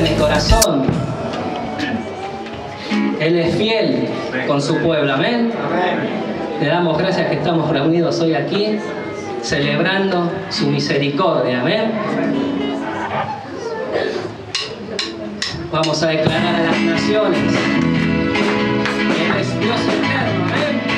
en el corazón. Él es fiel con su pueblo, amén. Le damos gracias que estamos reunidos hoy aquí, celebrando su misericordia, amén. Vamos a declarar a las naciones que Él es Dios eterno, amén.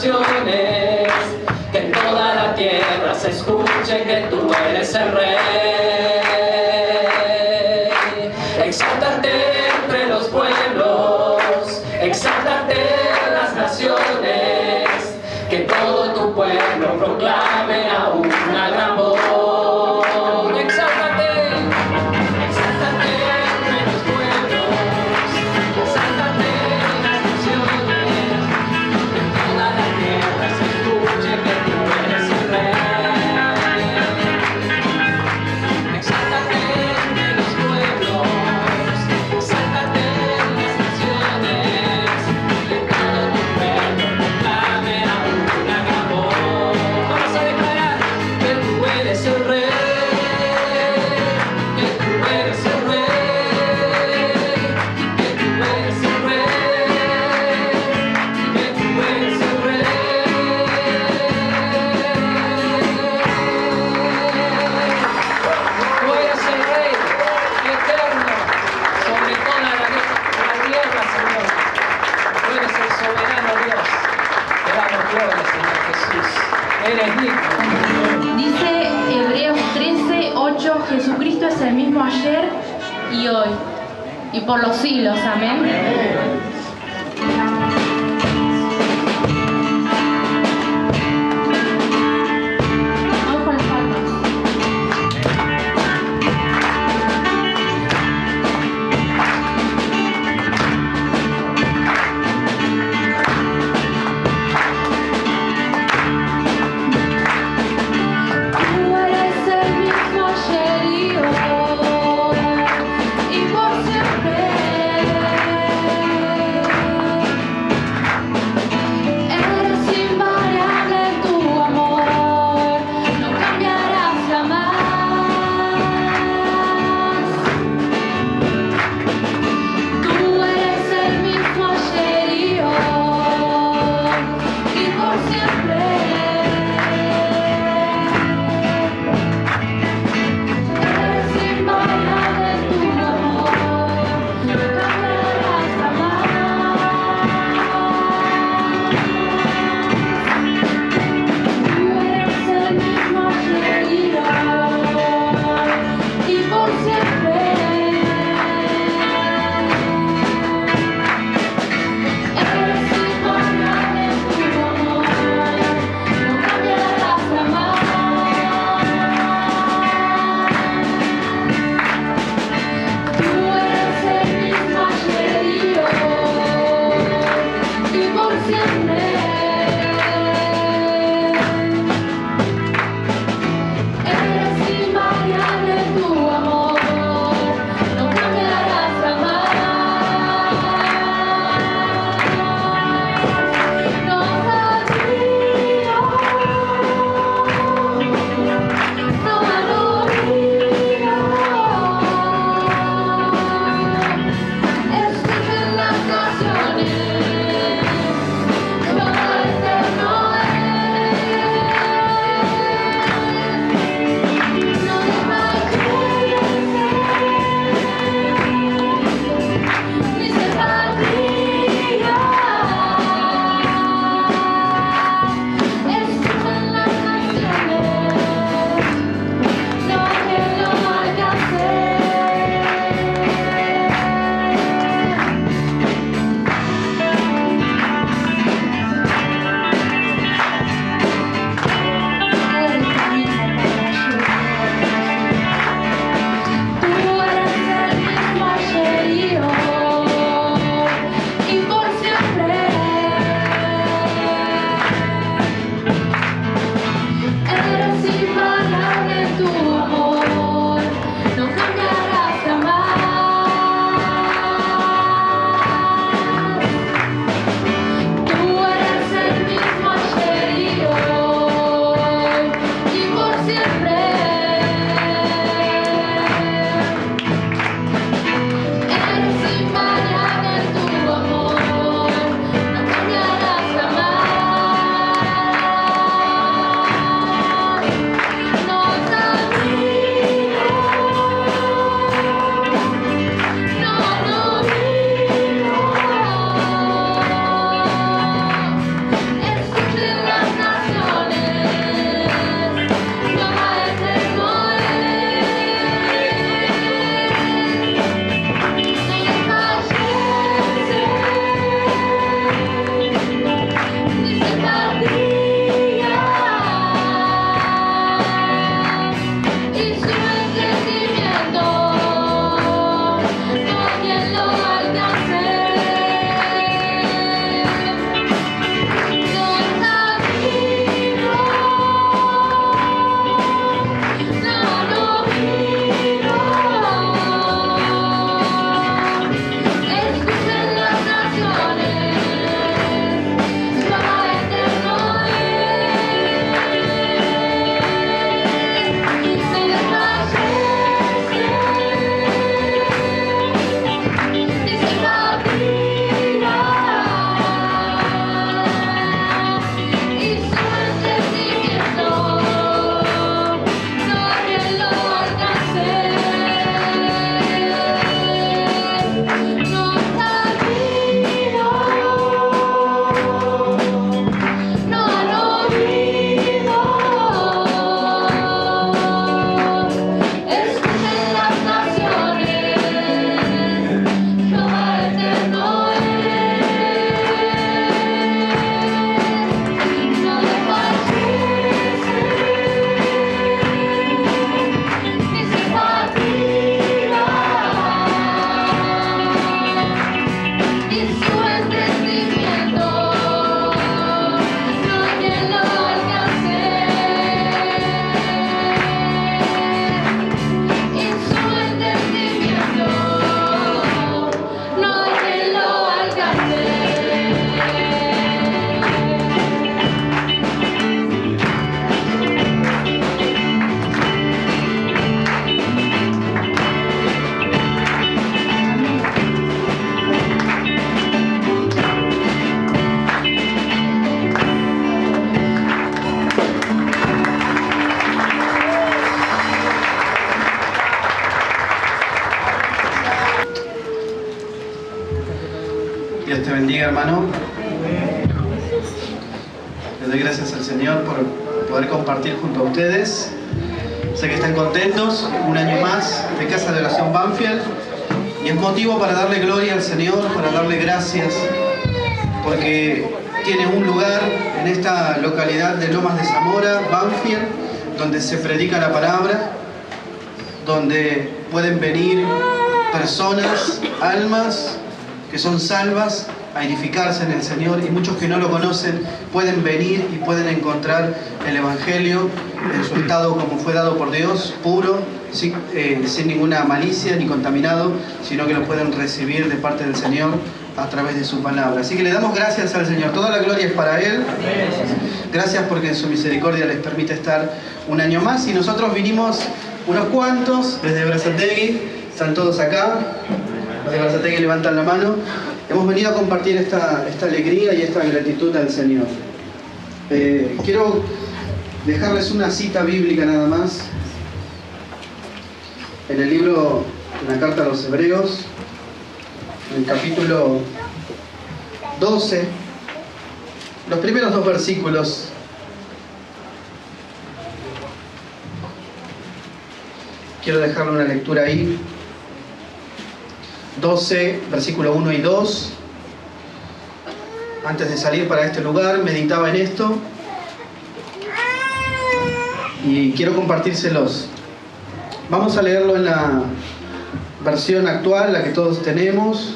naciones, que en toda la tierra se escuche que tú eres el Rey. Exáltate entre los pueblos, exáltate en las naciones. y hoy, y por los siglos. Amén. Vamos con las palmas. Tú eres el mismo ayer y hoy, y por siempre. doy gracias al Señor por poder compartir junto a ustedes. Sé que están contentos, un año más de Casa de Oración Banfield, y es motivo para darle gloria al Señor, para darle gracias, porque tiene un lugar en esta localidad de Lomas de Zamora, Banfield, donde se predica la palabra, donde pueden venir personas, almas que son salvas a edificarse en el Señor, y muchos que no lo conocen pueden venir y pueden encontrar el Evangelio en su estado como fue dado por Dios, puro, sin ninguna malicia ni contaminado, sino que lo pueden recibir de parte del Señor a través de su palabra. Así que le damos gracias al Señor, toda la gloria es para Él. Gracias porque en su misericordia les permite estar un año más, y nosotros vinimos unos cuantos desde Berazategui, están todos acá, los de Berazategui levantan la mano. Hemos venido a compartir esta alegría y esta gratitud al Señor. Quiero dejarles una cita bíblica nada más. En el libro, en la carta a los Hebreos, en el capítulo 12, los primeros 2 versículos. Quiero dejarle una lectura ahí. 12, versículo 1 y 2. Antes de salir para este lugar, meditaba en esto y quiero compartírselos. Vamos a leerlo en la versión actual, la que todos tenemos,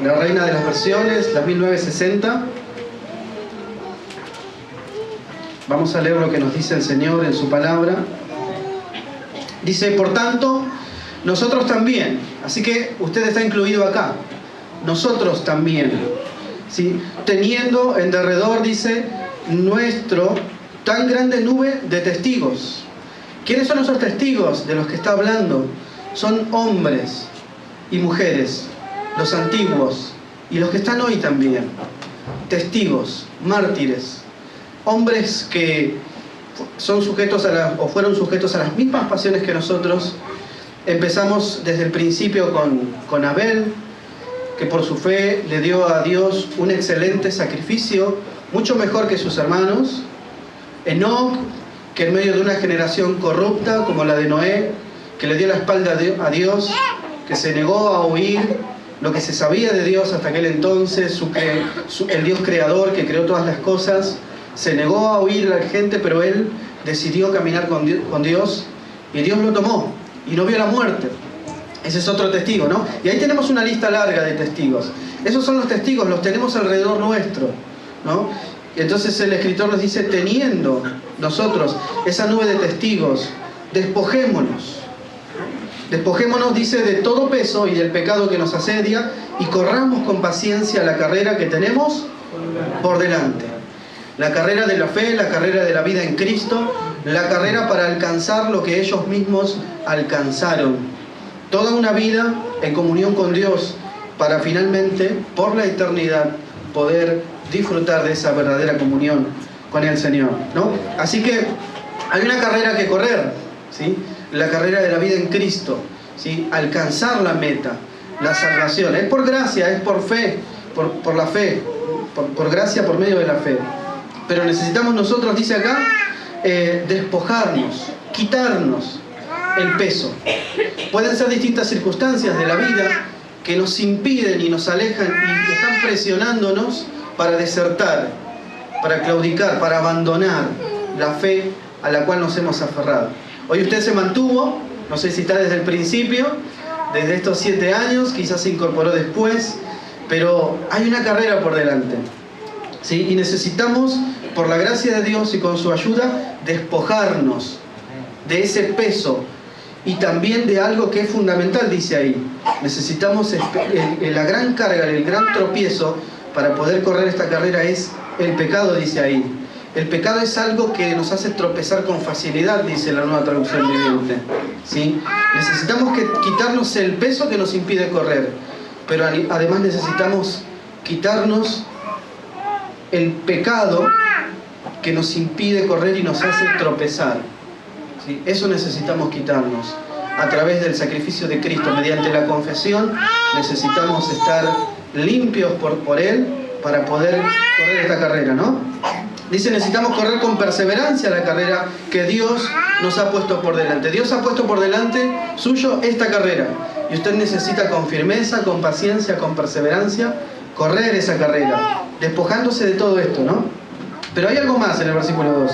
la reina de las versiones, la 1960. Vamos a leer lo que nos dice el Señor en su palabra. Dice: por tanto, nosotros también, así que usted está incluido acá, nosotros también, ¿sí? Teniendo en derredor, dice, nuestro tan grande nube de testigos. ¿Quiénes son esos testigos de los que está hablando? Son hombres y mujeres, los antiguos y los que están hoy también, testigos, mártires, hombres que son sujetos o fueron sujetos a las mismas pasiones que nosotros. Empezamos desde el principio con Abel, que por su fe le dio a Dios un excelente sacrificio, mucho mejor que sus hermanos. Enoc, que en medio de una generación corrupta como la de Noé, que le dio la espalda a Dios, que se negó a oír lo que se sabía de Dios hasta aquel entonces, el Dios creador que creó todas las cosas, se negó a oír a la gente, pero él decidió caminar con Dios, y Dios lo tomó y no vio la muerte. Ese es otro testigo, ¿no? Y ahí tenemos una lista larga de testigos. Esos son los testigos, los tenemos alrededor nuestro, ¿no? Y entonces el escritor nos dice: teniendo nosotros esa nube de testigos, despojémonos. Despojémonos, dice, de todo peso y del pecado que nos asedia, y corramos con paciencia la carrera que tenemos por delante. La carrera de la fe, la carrera de la vida en Cristo, la carrera para alcanzar lo que ellos mismos alcanzaron. Toda una vida en comunión con Dios para finalmente, por la eternidad, poder disfrutar de esa verdadera comunión con el Señor, ¿no? Así que hay una carrera que correr, ¿sí? La carrera de la vida en Cristo, ¿sí? Alcanzar la meta, la salvación. Es por gracia, es por fe, por la fe, por gracia por medio de la fe. Pero necesitamos nosotros, dice acá, despojarnos, quitarnos el peso. Pueden ser distintas circunstancias de la vida que nos impiden y nos alejan y están presionándonos para desertar, para claudicar, para abandonar la fe a la cual nos hemos aferrado. Hoy usted se mantuvo, no sé si está desde el principio, desde estos 7 años, quizás se incorporó después, pero hay una carrera por delante, ¿sí? Y necesitamos, por la gracia de Dios y con su ayuda, despojarnos de ese peso y también de algo que es fundamental, dice ahí. Necesitamos la gran carga, el gran tropiezo para poder correr esta carrera es el pecado, dice ahí. El pecado es algo que nos hace tropezar con facilidad, dice la Nueva Traducción Viviente, ¿sí? Necesitamos quitarnos el peso que nos impide correr, pero además necesitamos quitarnos el pecado que nos impide correr y nos hace tropezar, ¿sí? Eso necesitamos quitarnos a través del sacrificio de Cristo. Mediante la confesión necesitamos estar limpios por Él para poder correr esta carrera, ¿no? Dice, necesitamos correr con perseverancia la carrera que Dios nos ha puesto por delante. Dios ha puesto por delante suyo esta carrera. Y usted necesita con firmeza, con paciencia, con perseverancia, correr esa carrera, despojándose de todo esto, ¿no? Pero hay algo más en el versículo 2.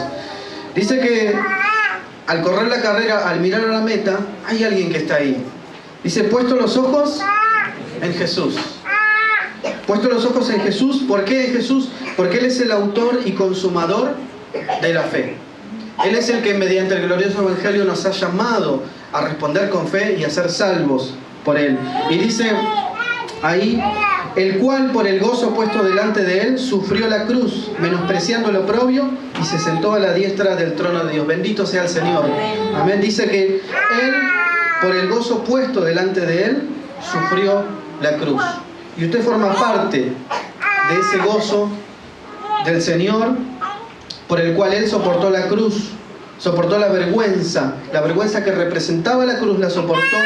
Dice que al correr la carrera, al mirar a la meta, hay alguien que está ahí. Dice, puesto los ojos en Jesús. Puesto los ojos en Jesús. ¿Por qué en Jesús? Porque Él es el autor y consumador de la fe. Él es el que mediante el glorioso Evangelio nos ha llamado a responder con fe y a ser salvos por Él. Y dice ahí, el cual por el gozo puesto delante de Él sufrió la cruz, menospreciando el oprobio, y se sentó a la diestra del trono de Dios. Bendito sea el Señor. Amén. Dice que Él, por el gozo puesto delante de Él, sufrió la cruz. Y usted forma parte de ese gozo del Señor, por el cual Él soportó la cruz, soportó la vergüenza que representaba la cruz, la soportó,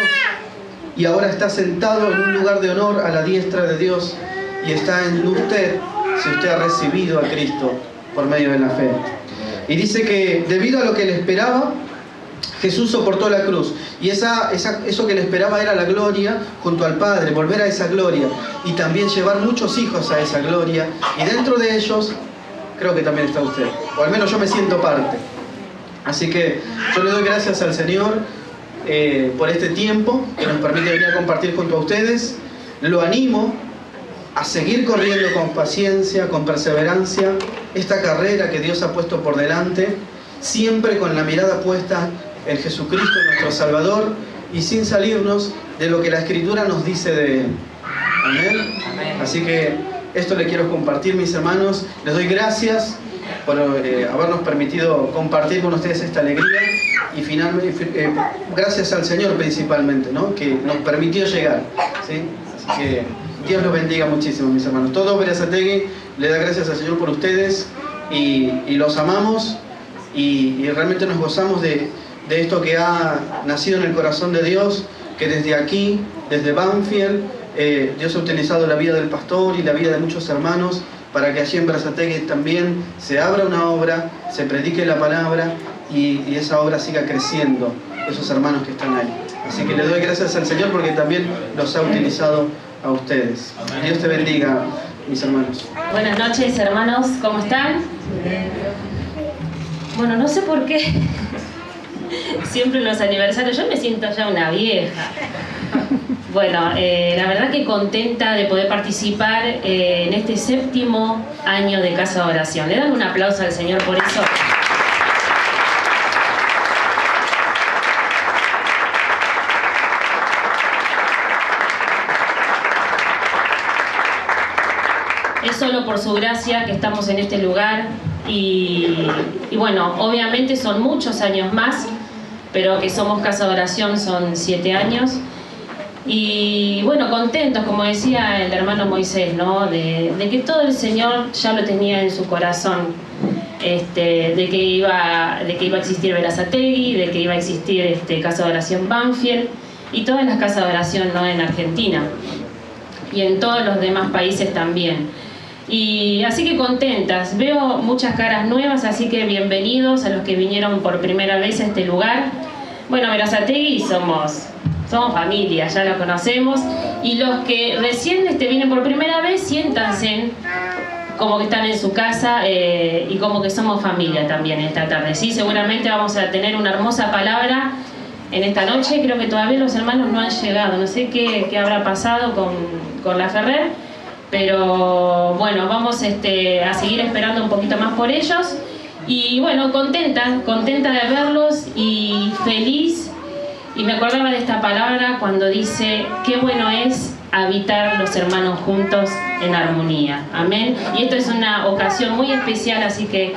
y ahora está sentado en un lugar de honor a la diestra de Dios, y está en usted, si usted ha recibido a Cristo por medio de la fe. Y dice que debido a lo que le esperaba, Jesús soportó la cruz, y eso que le esperaba era la gloria junto al Padre, volver a esa gloria, y también llevar muchos hijos a esa gloria, y dentro de ellos creo que también está usted, o al menos yo me siento parte. Así que yo le doy gracias al Señor por este tiempo que nos permite venir a compartir junto a ustedes. Lo animo a seguir corriendo con paciencia, con perseverancia, esta carrera que Dios ha puesto por delante, siempre con la mirada puesta en Jesucristo, nuestro Salvador, y sin salirnos de lo que la Escritura nos dice de Él. Amén. Así que esto le quiero compartir, mis hermanos. Les doy gracias por habernos permitido compartir con ustedes esta alegría, y finalmente gracias al Señor principalmente, ¿no?, que nos permitió llegar, ¿sí? Así que Dios los bendiga muchísimo, mis hermanos. Todo Berazategui le da gracias al Señor por ustedes, y los amamos, y realmente nos gozamos de esto que ha nacido en el corazón de Dios, que desde aquí, desde Banfield, Dios ha utilizado la vida del pastor y la vida de muchos hermanos para que allí en Berazategui también se abra una obra, se predique la palabra, y esa obra siga creciendo, esos hermanos que están ahí. Así que le doy gracias al Señor porque también los ha utilizado a ustedes. Dios te bendiga, mis hermanos. Buenas noches, hermanos, ¿cómo están? Bueno, no sé por qué siempre en los aniversarios yo me siento ya una vieja. Bueno, la verdad que contenta de poder participar en este 7º año de Casa de Oración. Le dan un aplauso al Señor por eso. Es solo por su gracia que estamos en este lugar, y bueno, obviamente son muchos años más, pero que somos Casa de Oración son 7 años. Y bueno, contentos, como decía el hermano Moisés, ¿no?, de que todo el Señor ya lo tenía en su corazón, de que iba a existir Berazategui, de que iba a existir Casa de Oración Banfield y todas las casas de oración, ¿no?, en Argentina y en todos los demás países también. Y así que contentas, veo muchas caras nuevas, así que bienvenidos a los que vinieron por primera vez a este lugar. Bueno, Berazategui somos familia, ya lo conocemos, y los que recién vienen por primera vez, siéntanse como que están en su casa, y como que somos familia también esta tarde. Sí, seguramente vamos a tener una hermosa palabra en esta noche. Creo que todavía los hermanos no han llegado, no sé qué habrá pasado con la Ferrer, pero bueno, vamos a seguir esperando un poquito más por ellos. Y bueno, contenta de verlos y feliz. Y me acordaba de esta palabra cuando dice, qué bueno es habitar los hermanos juntos en armonía. Amén. Y esto es una ocasión muy especial, así que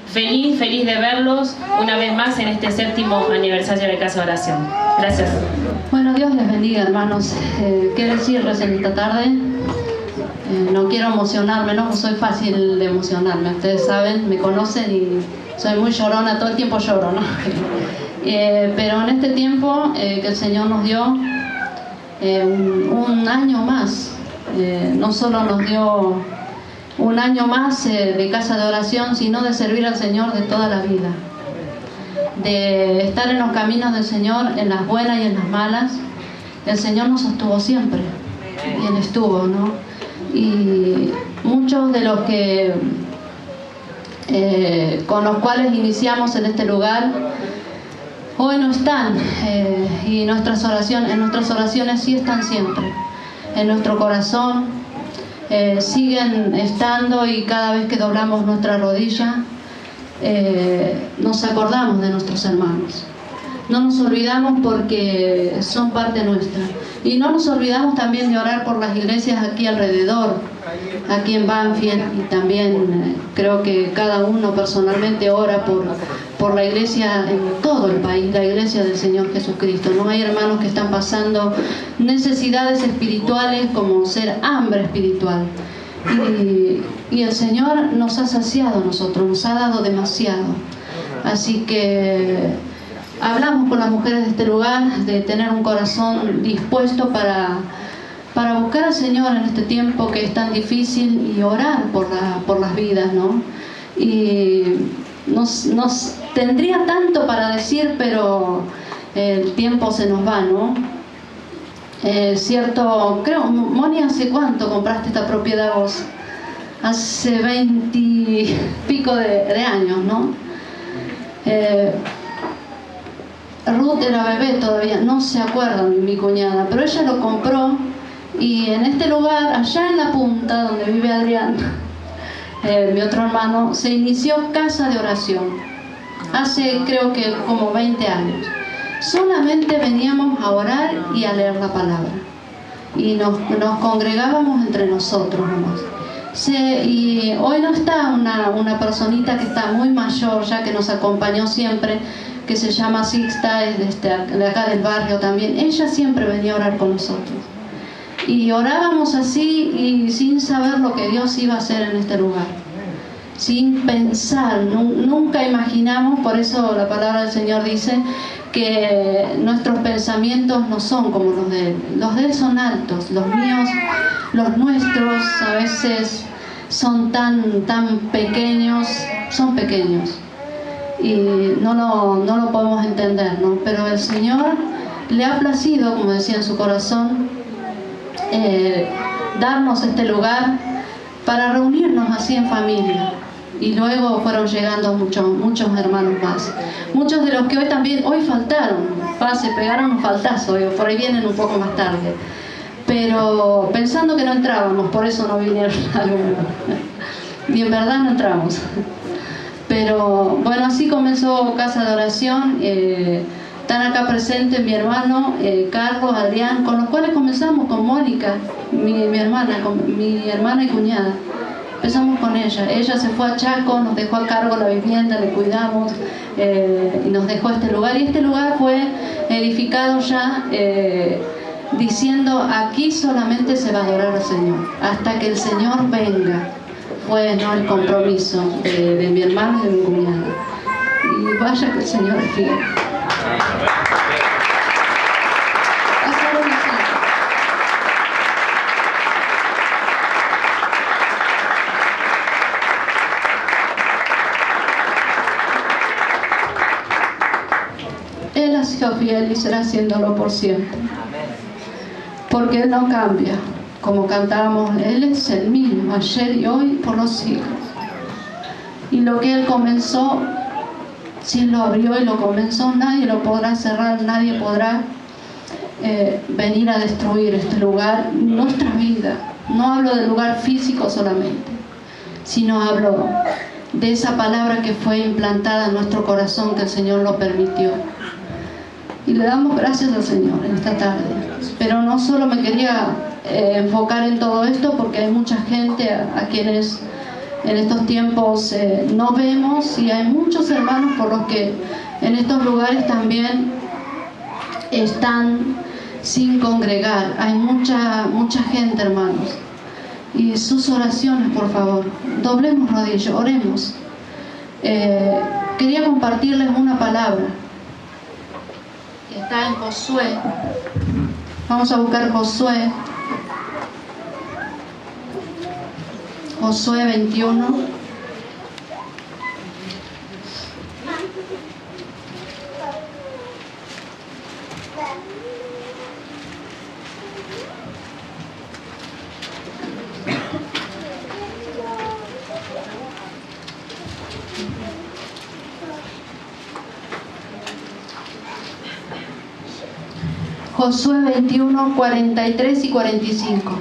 feliz de verlos una vez más en este 7º aniversario de Casa de Oración. Gracias. Bueno, Dios les bendiga, hermanos. ¿Qué decirles en esta tarde? No quiero emocionarme, no soy fácil de emocionarme. Ustedes saben, me conocen y soy muy llorona, todo el tiempo lloro, ¿no? Pero en este tiempo que el Señor nos dio un año más, no solo nos dio un año más de casa de oración, sino de servir al Señor de toda la vida, de estar en los caminos del Señor, en las buenas y en las malas. El Señor nos sostuvo siempre, y Él estuvo, ¿no? Y muchos de los que con los cuales iniciamos en este lugar hoy no están, y en nuestras oraciones sí están siempre, en nuestro corazón, siguen estando, y cada vez que doblamos nuestra rodilla nos acordamos de nuestros hermanos. No nos olvidamos porque son parte nuestra. Y no nos olvidamos también de orar por las iglesias aquí alrededor, aquí en Banfield, y también creo que cada uno personalmente ora por la iglesia en todo el país, la iglesia del Señor Jesucristo. No hay hermanos que están pasando necesidades espirituales como ser hambre espiritual. Y el Señor nos ha saciado a nosotros, nos ha dado demasiado. Así que hablamos con las mujeres de este lugar de tener un corazón dispuesto para buscar al Señor en este tiempo que es tan difícil, y orar por las vidas, ¿no? Y nos tendría tanto para decir, pero el tiempo se nos va, ¿no? Cierto, creo, Moni, ¿hace cuánto compraste esta propiedad vos? Hace 20 y pico de años, ¿no? Ruth era bebé todavía, no se acuerdan mi cuñada, pero ella lo compró, y en este lugar, allá en la punta donde vive Adrián, mi otro hermano, se inició casa de oración hace creo que como 20 años. Solamente veníamos a orar y a leer la palabra, y nos congregábamos entre nosotros nomás. Y hoy no está una personita que está muy mayor ya, que nos acompañó siempre, que se llama Sixta, es de acá del barrio también. Ella siempre venía a orar con nosotros, y orábamos así, y sin saber lo que Dios iba a hacer en este lugar, sin pensar, nunca imaginamos. Por eso la palabra del Señor dice que nuestros pensamientos no son como los de Él. Los de Él son altos, los míos, los nuestros a veces son tan pequeños, son pequeños, y no lo podemos entender, ¿no? Pero el Señor le ha placido, como decía en su corazón, darnos este lugar para reunirnos así en familia. Y luego fueron llegando muchos hermanos más, muchos de los que hoy faltaron, se pegaron un faltazo, por ahí vienen un poco más tarde, pero pensando que no entrábamos, por eso no vinieron algunos, y en verdad no entramos. Pero bueno, así comenzó Casa de Oración. Están acá presentes mi hermano Carlos, Adrián, con los cuales comenzamos con Mónica, mi hermana y cuñada. Empezamos con ella. Ella se fue a Chaco, nos dejó a cargo la vivienda, le cuidamos, y nos dejó este lugar. Y este lugar fue edificado ya diciendo: aquí solamente se va a adorar al Señor, hasta que el Señor venga. Fue, ¿no?, el compromiso de mi hermano y de mi cuñada. Y vaya que el Señor es fiel. Él ha sido fiel y será haciéndolo por siempre, porque Él no cambia. Como cantábamos, Él es el mismo, ayer y hoy, por los siglos. Y lo que Él comenzó, si Él lo abrió y lo comenzó, nadie lo podrá cerrar, nadie podrá venir a destruir este lugar, nuestra vida. No hablo del lugar físico solamente, sino hablo de esa palabra que fue implantada en nuestro corazón, que el Señor lo permitió. Y le damos gracias al Señor en esta tarde. Pero no solo me quería enfocar en todo esto, porque hay mucha gente a quienes en estos tiempos no vemos, y hay muchos hermanos por los que en estos lugares también están sin congregar. Hay mucha gente, hermanos, y sus oraciones, por favor, doblemos rodillas, oremos. Quería compartirles una palabra que está en Josué. Vamos a buscar Josué Josué 21. Josué 21, 43 y 45.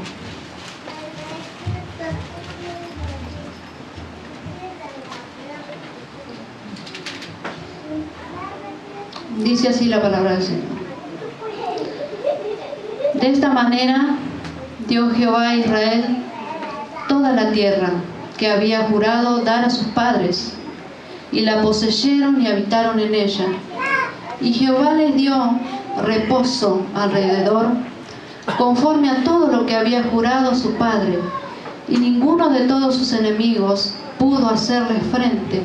Dice así la palabra del Señor. De esta manera dio Jehová a Israel toda la tierra que había jurado dar a sus padres, y la poseyeron y habitaron en ella. Y Jehová les dio reposo alrededor, conforme a todo lo que había jurado a su padre, y ninguno de todos sus enemigos pudo hacerles frente,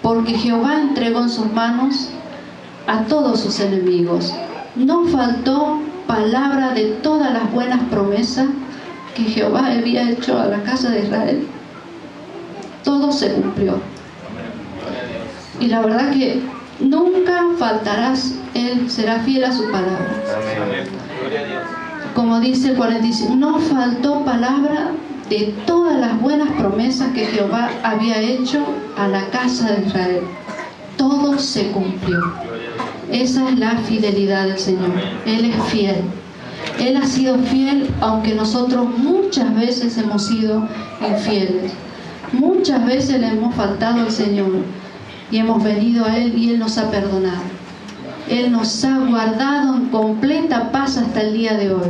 porque Jehová entregó en sus manos a todos sus enemigos. No faltó palabra de todas las buenas promesas que Jehová había hecho a la casa de Israel. Todo se cumplió. Y la verdad que nunca faltarás, Él será fiel a su palabra. Como dice el 45, no faltó palabra de todas las buenas promesas que Jehová había hecho a la casa de Israel. Todo se cumplió. Esa es la fidelidad del Señor. Él es fiel. Él ha sido fiel, aunque nosotros muchas veces hemos sido infieles. Muchas veces le hemos faltado al Señor y hemos venido a Él y Él nos ha perdonado. Él nos ha guardado en completa paz hasta el día de hoy.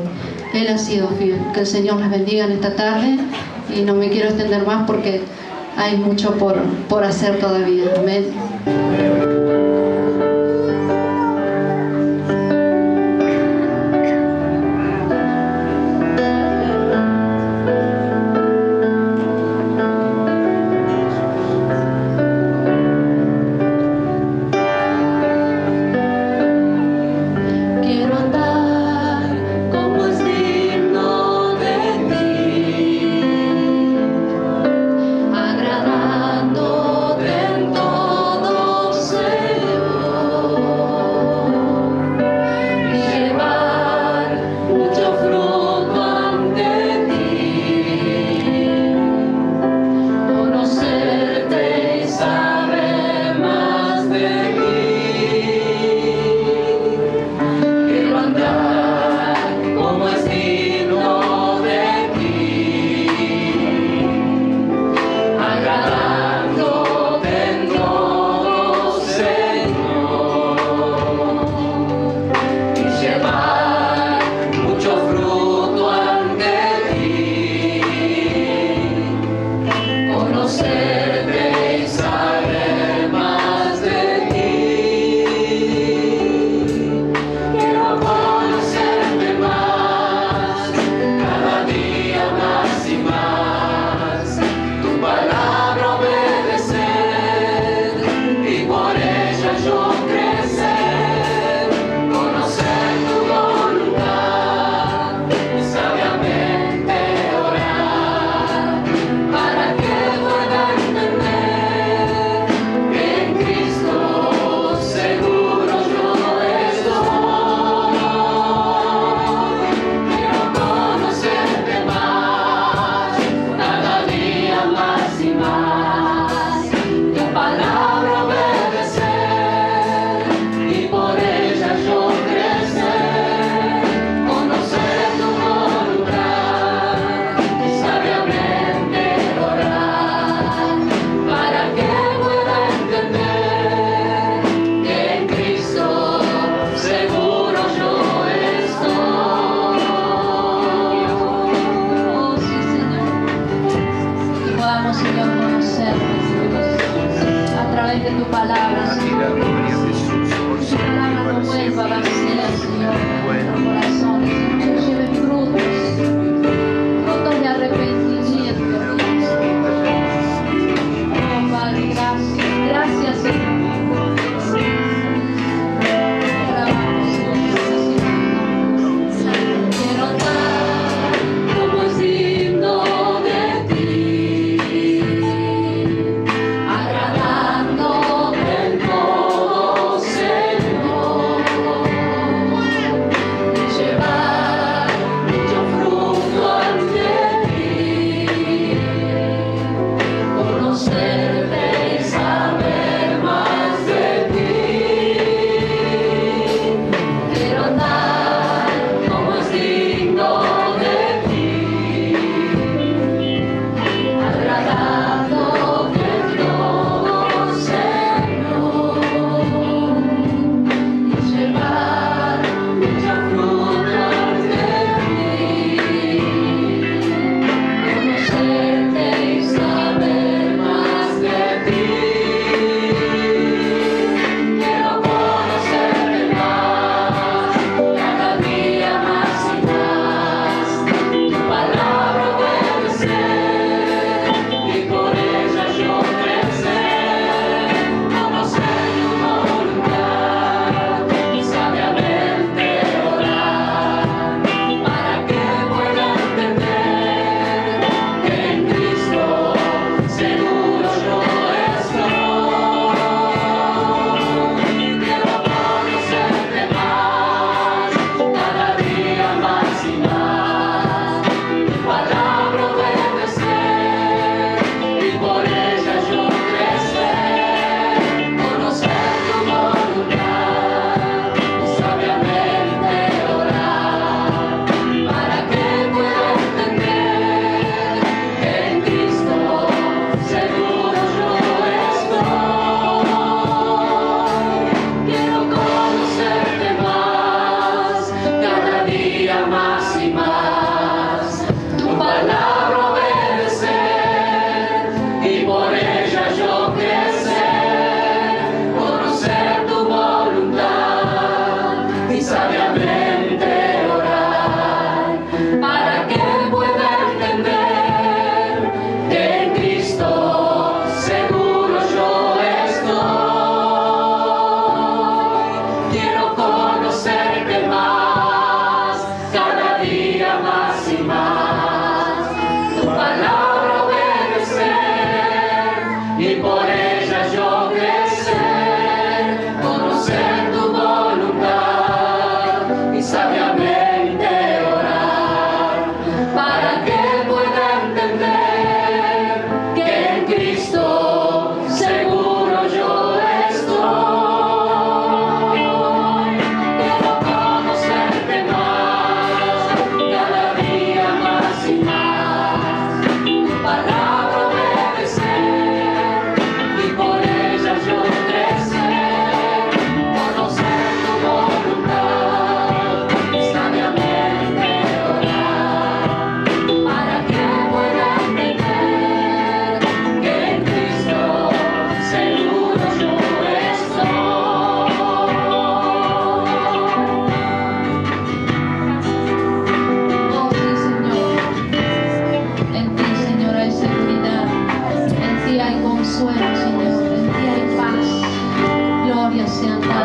Él ha sido fiel. Que el Señor les bendiga en esta tarde, y no me quiero extender más porque hay mucho por hacer todavía. Amén.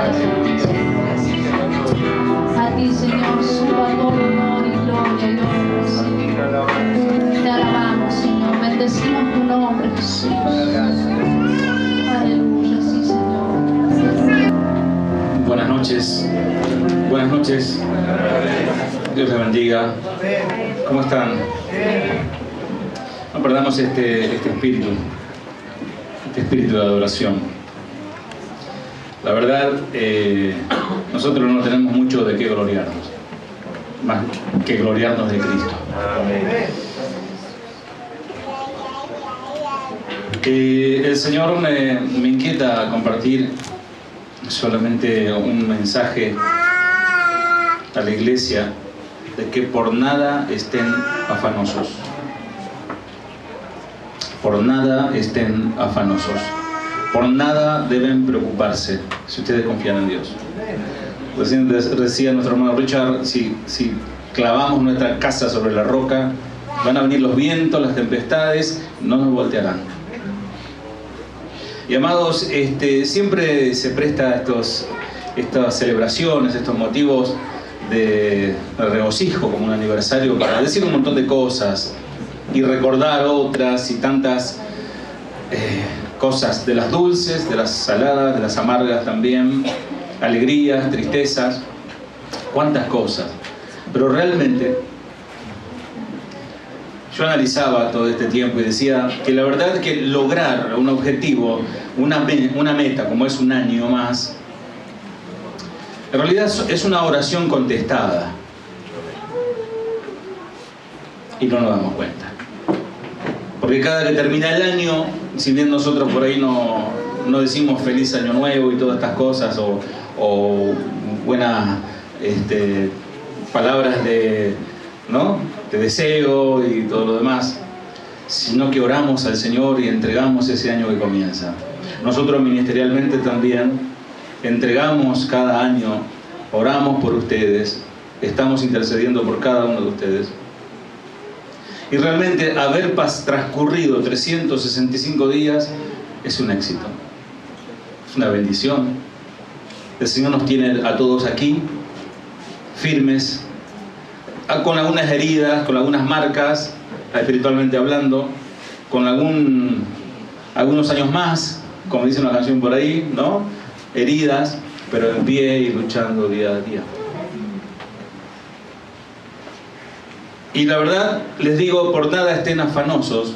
alabados a ti, Señor. A ti, Señor, suba todo honor y gloria y honra, Señor. Te alabamos, Señor. Bendecimos tu nombre, Jesús. Aleluya, sí, Señor. Buenas noches. Buenas noches. Dios les bendiga. ¿Cómo están? No perdamos este espíritu de adoración. La verdad, nosotros no tenemos mucho de qué gloriarnos, más que gloriarnos de Cristo. El Señor me inquieta compartir solamente un mensaje a la iglesia de que por nada estén afanosos. Por nada estén afanosos. Por nada deben preocuparse si ustedes confían en Dios. Recién decía nuestro hermano Richard, si clavamos nuestra casa sobre la roca, van a venir los vientos, las tempestades, no nos voltearán. Y amados, siempre se presta a estas celebraciones, estos motivos de regocijo, como un aniversario, para decir un montón de cosas y recordar otras y tantas cosas, de las dulces, de las saladas, de las amargas también, alegrías, tristezas, cuántas cosas. Pero realmente yo analizaba todo este tiempo y decía que la verdad es que lograr un objetivo, una meta como es un año más, en realidad es una oración contestada y no nos damos cuenta. Porque cada que termina el año, si bien nosotros por ahí no decimos feliz año nuevo y todas estas cosas, o buenas palabras de deseo y todo lo demás, sino que oramos al Señor y entregamos ese año que comienza. Nosotros ministerialmente también entregamos cada año, oramos por ustedes, estamos intercediendo por cada uno de ustedes. Y realmente haber transcurrido 365 días es un éxito, es una bendición. El Señor nos tiene a todos aquí, firmes, con algunas heridas, con algunas marcas, espiritualmente hablando, con algunos años más, como dice una canción por ahí, ¿no? Heridas, pero en pie y luchando día a día. Y la verdad, les digo, por nada estén afanosos,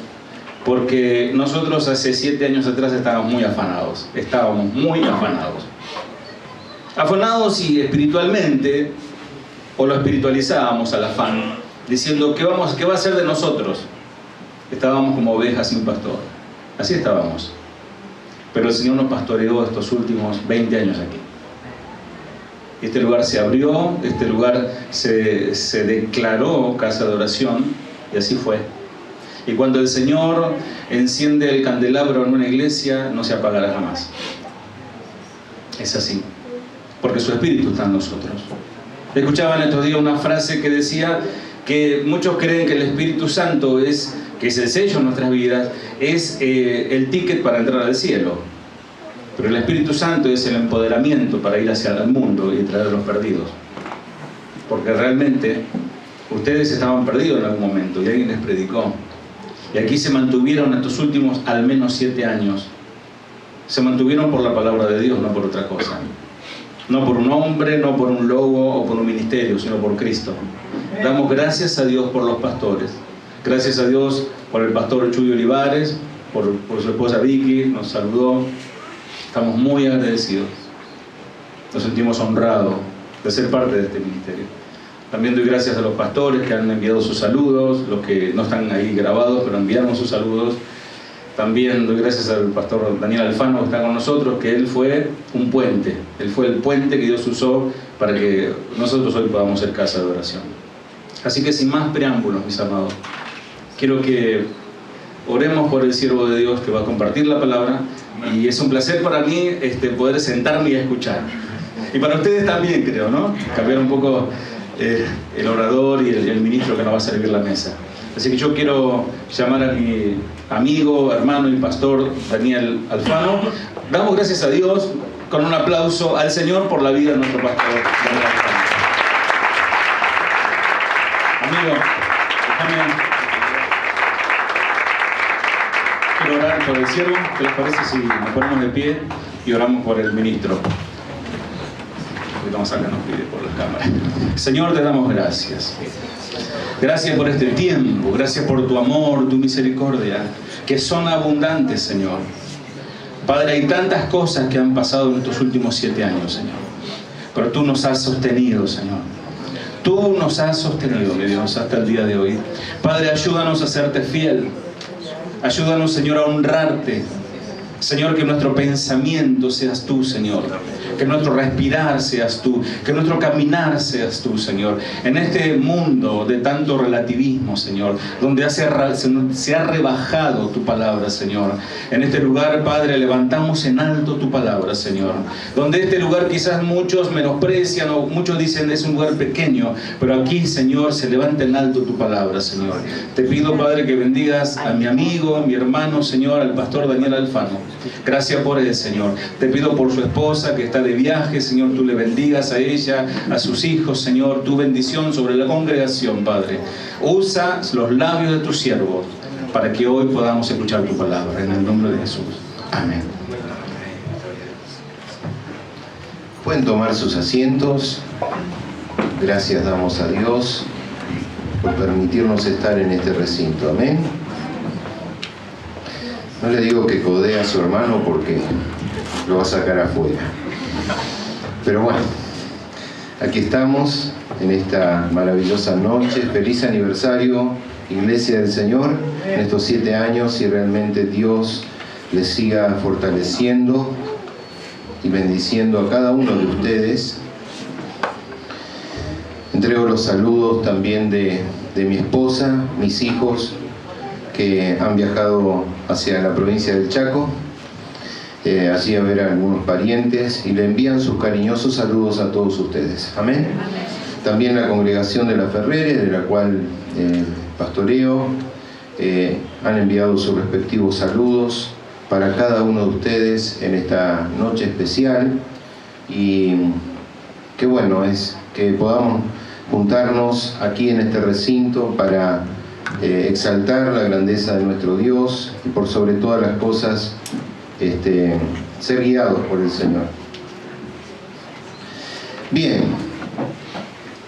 porque nosotros hace 7 años atrás estábamos muy afanados. Afanados y espiritualmente, o lo espiritualizábamos al afán, diciendo, ¿qué va a ser de nosotros? Estábamos como ovejas sin pastor. Así estábamos. Pero el Señor nos pastoreó estos últimos 20 años aquí. Este lugar se abrió, este lugar se declaró casa de oración, y así fue. Y cuando el Señor enciende el candelabro en una iglesia, no se apagará jamás. Es así, porque su Espíritu está en nosotros. Escuchaba en estos días una frase que decía que muchos creen que el Espíritu Santo que es el sello en nuestras vidas, es el ticket para entrar al cielo. Pero el Espíritu Santo es el empoderamiento para ir hacia el mundo y traer a los perdidos. Porque realmente ustedes estaban perdidos en algún momento y alguien les predicó. Y aquí se mantuvieron estos últimos al menos 7 años. Se mantuvieron por la palabra de Dios, no por otra cosa. No por un hombre, no por un logo o por un ministerio, sino por Cristo. Damos gracias a Dios por los pastores. Gracias a Dios por el pastor Chuy Olivares, por su esposa Vicky, nos saludó. Estamos muy agradecidos. Nos sentimos honrados de ser parte de este ministerio. También doy gracias a los pastores que han enviado sus saludos, los que no están ahí grabados, pero enviaron sus saludos. También doy gracias al pastor Daniel Alfano que está con nosotros, que él fue un puente. Él fue el puente que Dios usó para que nosotros hoy podamos ser casa de oración. Así que sin más preámbulos, mis amados, quiero que oremos por el siervo de Dios que va a compartir la palabra. Y es un placer para mí poder sentarme y escuchar. Y para ustedes también, creo, ¿no? Cambiar un poco el orador y el ministro que nos va a servir la mesa. Así que yo quiero llamar a mi amigo, hermano y pastor Daniel Alfano. Damos gracias a Dios con un aplauso al Señor por la vida de nuestro pastor Daniel Alfano. Amigo, quiero orar por el siervo. ¿Qué les parece si nos ponemos de pie y oramos por el ministro? Vamos acá, nos pide por la cámara. Señor, te damos gracias. Gracias por este tiempo, gracias por tu amor, tu misericordia, que son abundantes, Señor. Padre, hay tantas cosas que han pasado en estos últimos 7 años, Señor. Pero tú nos has sostenido, Señor. Tú nos has sostenido, mi Dios, hasta el día de hoy. Padre, ayúdanos a serte fiel. Ayúdanos, Señor, a honrarte. Señor, que nuestro pensamiento seas tú, Señor. Que nuestro respirar seas tú. Que nuestro caminar seas tú, Señor. En este mundo de tanto relativismo, Señor, donde se ha rebajado tu palabra, Señor. En este lugar, Padre, levantamos en alto tu palabra, Señor. Donde este lugar quizás muchos menosprecian o muchos dicen es un lugar pequeño, pero aquí, Señor, se levanta en alto tu palabra, Señor. Te pido, Padre, que bendigas a mi amigo, a mi hermano, Señor, al pastor Daniel Alfano. Gracias por él, Señor. Te pido por su esposa que está de viaje, Señor, tú le bendigas a ella, a sus hijos, Señor, tu bendición sobre la congregación, Padre. Usa los labios de tu siervo para que hoy podamos escuchar tu palabra, en el nombre de Jesús. Amén. Pueden tomar sus asientos. Gracias damos a Dios por permitirnos estar en este recinto. Amén. No le digo que codee a su hermano porque lo va a sacar afuera. Pero bueno, aquí estamos en esta maravillosa noche. Feliz aniversario, Iglesia del Señor, en estos 7 años, y realmente Dios les siga fortaleciendo y bendiciendo a cada uno de ustedes. Entrego los saludos también de mi esposa, mis hijos, que han viajado hacia la provincia del Chaco, allí a ver a algunos parientes, y le envían sus cariñosos saludos a todos ustedes. Amén. También la congregación de la Ferrere, de la cual pastoreo, han enviado sus respectivos saludos para cada uno de ustedes en esta noche especial, y qué bueno es que podamos juntarnos aquí en este recinto para exaltar la grandeza de nuestro Dios y por sobre todas las cosas ser guiados por el Señor. Bien,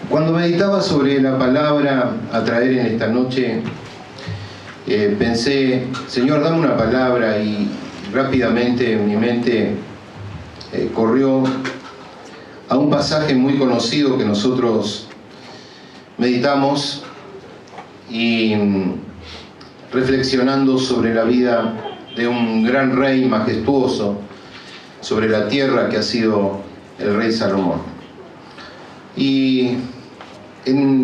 cuando meditaba sobre la palabra a traer en esta noche, pensé, Señor, dame una palabra, y rápidamente en mi mente corrió a un pasaje muy conocido que nosotros meditamos y reflexionando sobre la vida de un gran rey majestuoso sobre la tierra que ha sido el rey Salomón. Y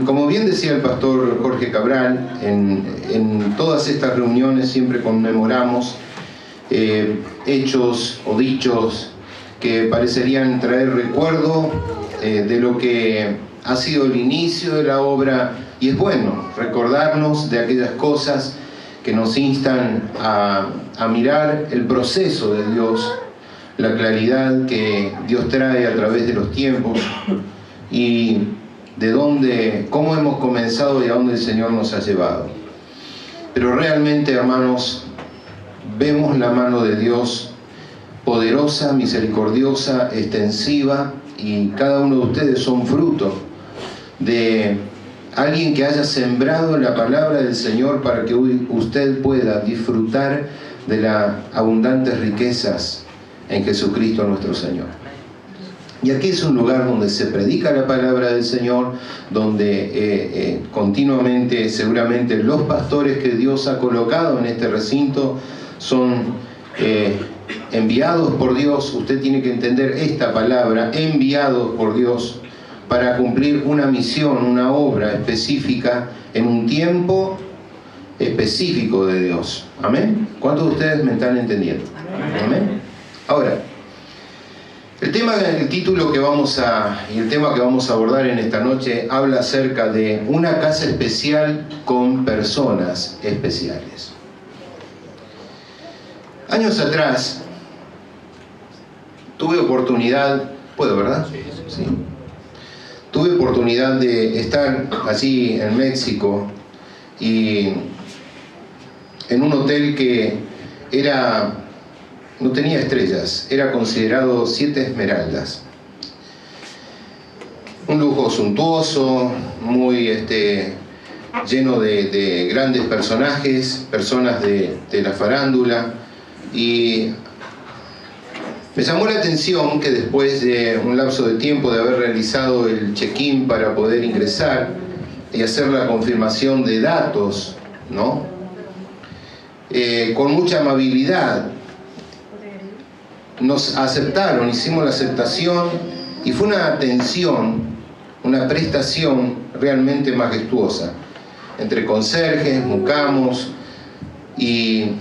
como bien decía el pastor Jorge Cabral, en todas estas reuniones siempre conmemoramos hechos o dichos que parecerían traer recuerdo de lo que ha sido el inicio de la obra. Y es bueno recordarnos de aquellas cosas que nos instan a mirar el proceso de Dios, la claridad que Dios trae a través de los tiempos, y de cómo hemos comenzado y a dónde el Señor nos ha llevado. Pero realmente, hermanos, vemos la mano de Dios poderosa, misericordiosa, extensiva, y cada uno de ustedes son fruto de alguien que haya sembrado la palabra del Señor para que usted pueda disfrutar de las abundantes riquezas en Jesucristo nuestro Señor. Y aquí es un lugar donde se predica la palabra del Señor, donde continuamente, seguramente, los pastores que Dios ha colocado en este recinto son enviados por Dios. Usted tiene que entender esta palabra, enviados por Dios, para cumplir una misión, una obra específica en un tiempo específico de Dios. ¿Amén? ¿Cuántos de ustedes me están entendiendo? ¿Amén? Ahora, El título y el tema que vamos a abordar en esta noche habla acerca de una casa especial con personas especiales. Años atrás tuve oportunidad, ¿puedo, verdad? Sí. Tuve oportunidad de estar allí en México y en un hotel que no tenía estrellas, era considerado 7 esmeraldas. Un lujo suntuoso, muy lleno de grandes personajes, personas de la farándula, y me llamó la atención que después de un lapso de tiempo de haber realizado el check-in para poder ingresar y hacer la confirmación de datos, ¿no? Con mucha amabilidad nos aceptaron, hicimos la aceptación y fue una atención, una prestación realmente majestuosa entre conserjes, mucamos y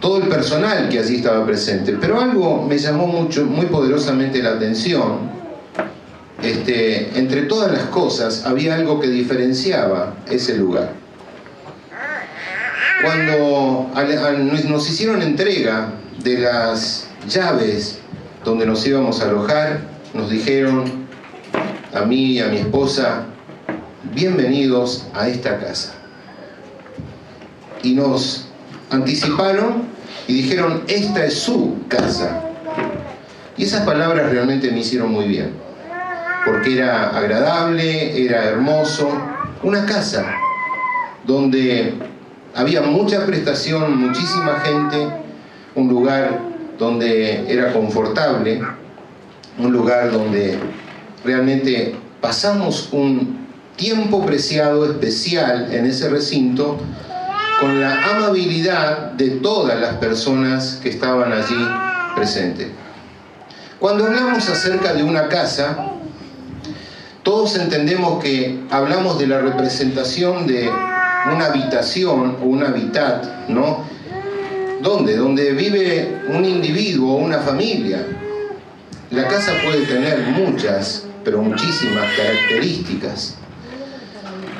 todo el personal que allí estaba presente. Pero algo me llamó muy poderosamente la atención. Entre todas las cosas había algo que diferenciaba ese lugar. Cuando nos hicieron entrega de las llaves donde nos íbamos a alojar, nos dijeron a mí y a mi esposa: bienvenidos a esta casa. Y nos anticiparon y dijeron: esta es su casa. Y esas palabras realmente me hicieron muy bien, porque era agradable, era hermoso, una casa donde había mucha prestación, muchísima gente, un lugar donde era confortable, un lugar donde realmente pasamos un tiempo preciado, especial en ese recinto, con la amabilidad de todas las personas que estaban allí presentes. Cuando hablamos acerca de una casa, todos entendemos que hablamos de la representación de una habitación o un hábitat, ¿no? Donde vive un individuo o una familia. La casa puede tener muchas, pero muchísimas características.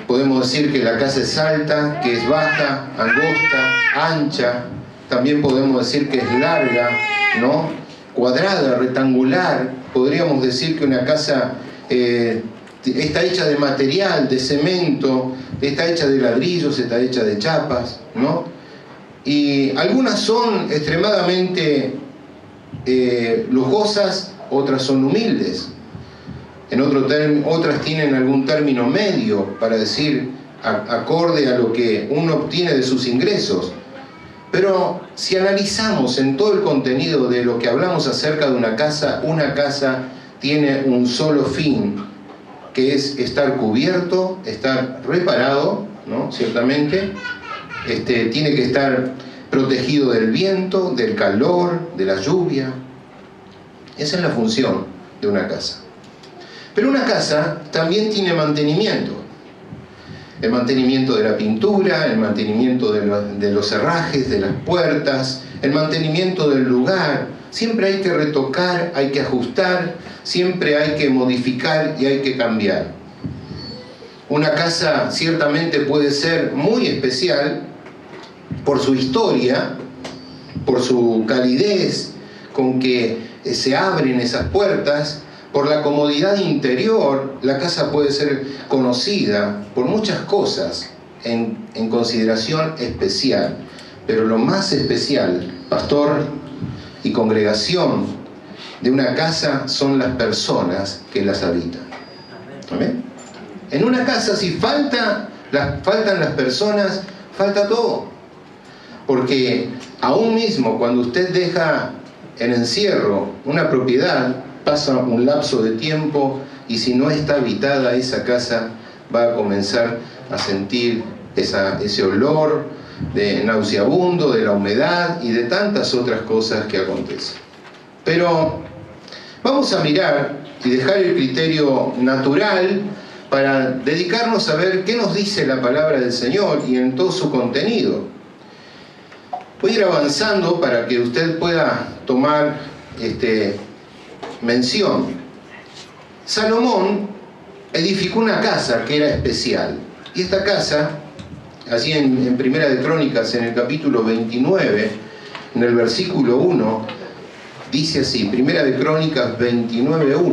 Podemos decir que la casa es alta, que es baja, angosta, ancha. También podemos decir que es larga, ¿no? Cuadrada, rectangular. Podríamos decir que una casa está hecha de material, de cemento, está hecha de ladrillos, está hecha de chapas, ¿no? Y algunas son extremadamente lujosas, otras son humildes. Otras tienen algún término medio, para decir, acorde a lo que uno obtiene de sus ingresos. Pero si analizamos en todo el contenido de lo que hablamos acerca de una casa tiene un solo fin, que es estar cubierto, estar reparado, ¿no? Ciertamente. Tiene que estar protegido del viento, del calor, de la lluvia. Esa es la función de una casa. Pero una casa también tiene mantenimiento. El mantenimiento de la pintura, el mantenimiento de los herrajes, de las puertas, el mantenimiento del lugar. Siempre hay que retocar, hay que ajustar, siempre hay que modificar y hay que cambiar. Una casa ciertamente puede ser muy especial por su historia, por su calidez con que se abren esas puertas, por la comodidad interior. La casa puede ser conocida por muchas cosas en consideración especial, pero lo más especial, pastor y congregación, de una casa son las personas que las habitan. ¿Amén? En una casa, si faltan las personas, falta todo. Porque aún mismo cuando usted deja en encierro una propiedad, pasa un lapso de tiempo y si no está habitada esa casa, va a comenzar a sentir ese olor de nauseabundo, de la humedad y de tantas otras cosas que acontecen. Pero vamos a mirar y dejar el criterio natural para dedicarnos a ver qué nos dice la palabra del Señor y en todo su contenido. Voy a ir avanzando para que usted pueda tomar mención. Salomón edificó una casa que era especial. Y esta casa, allí en Primera de Crónicas, en el capítulo 29, en el versículo 1, dice así, Primera de Crónicas 29:1,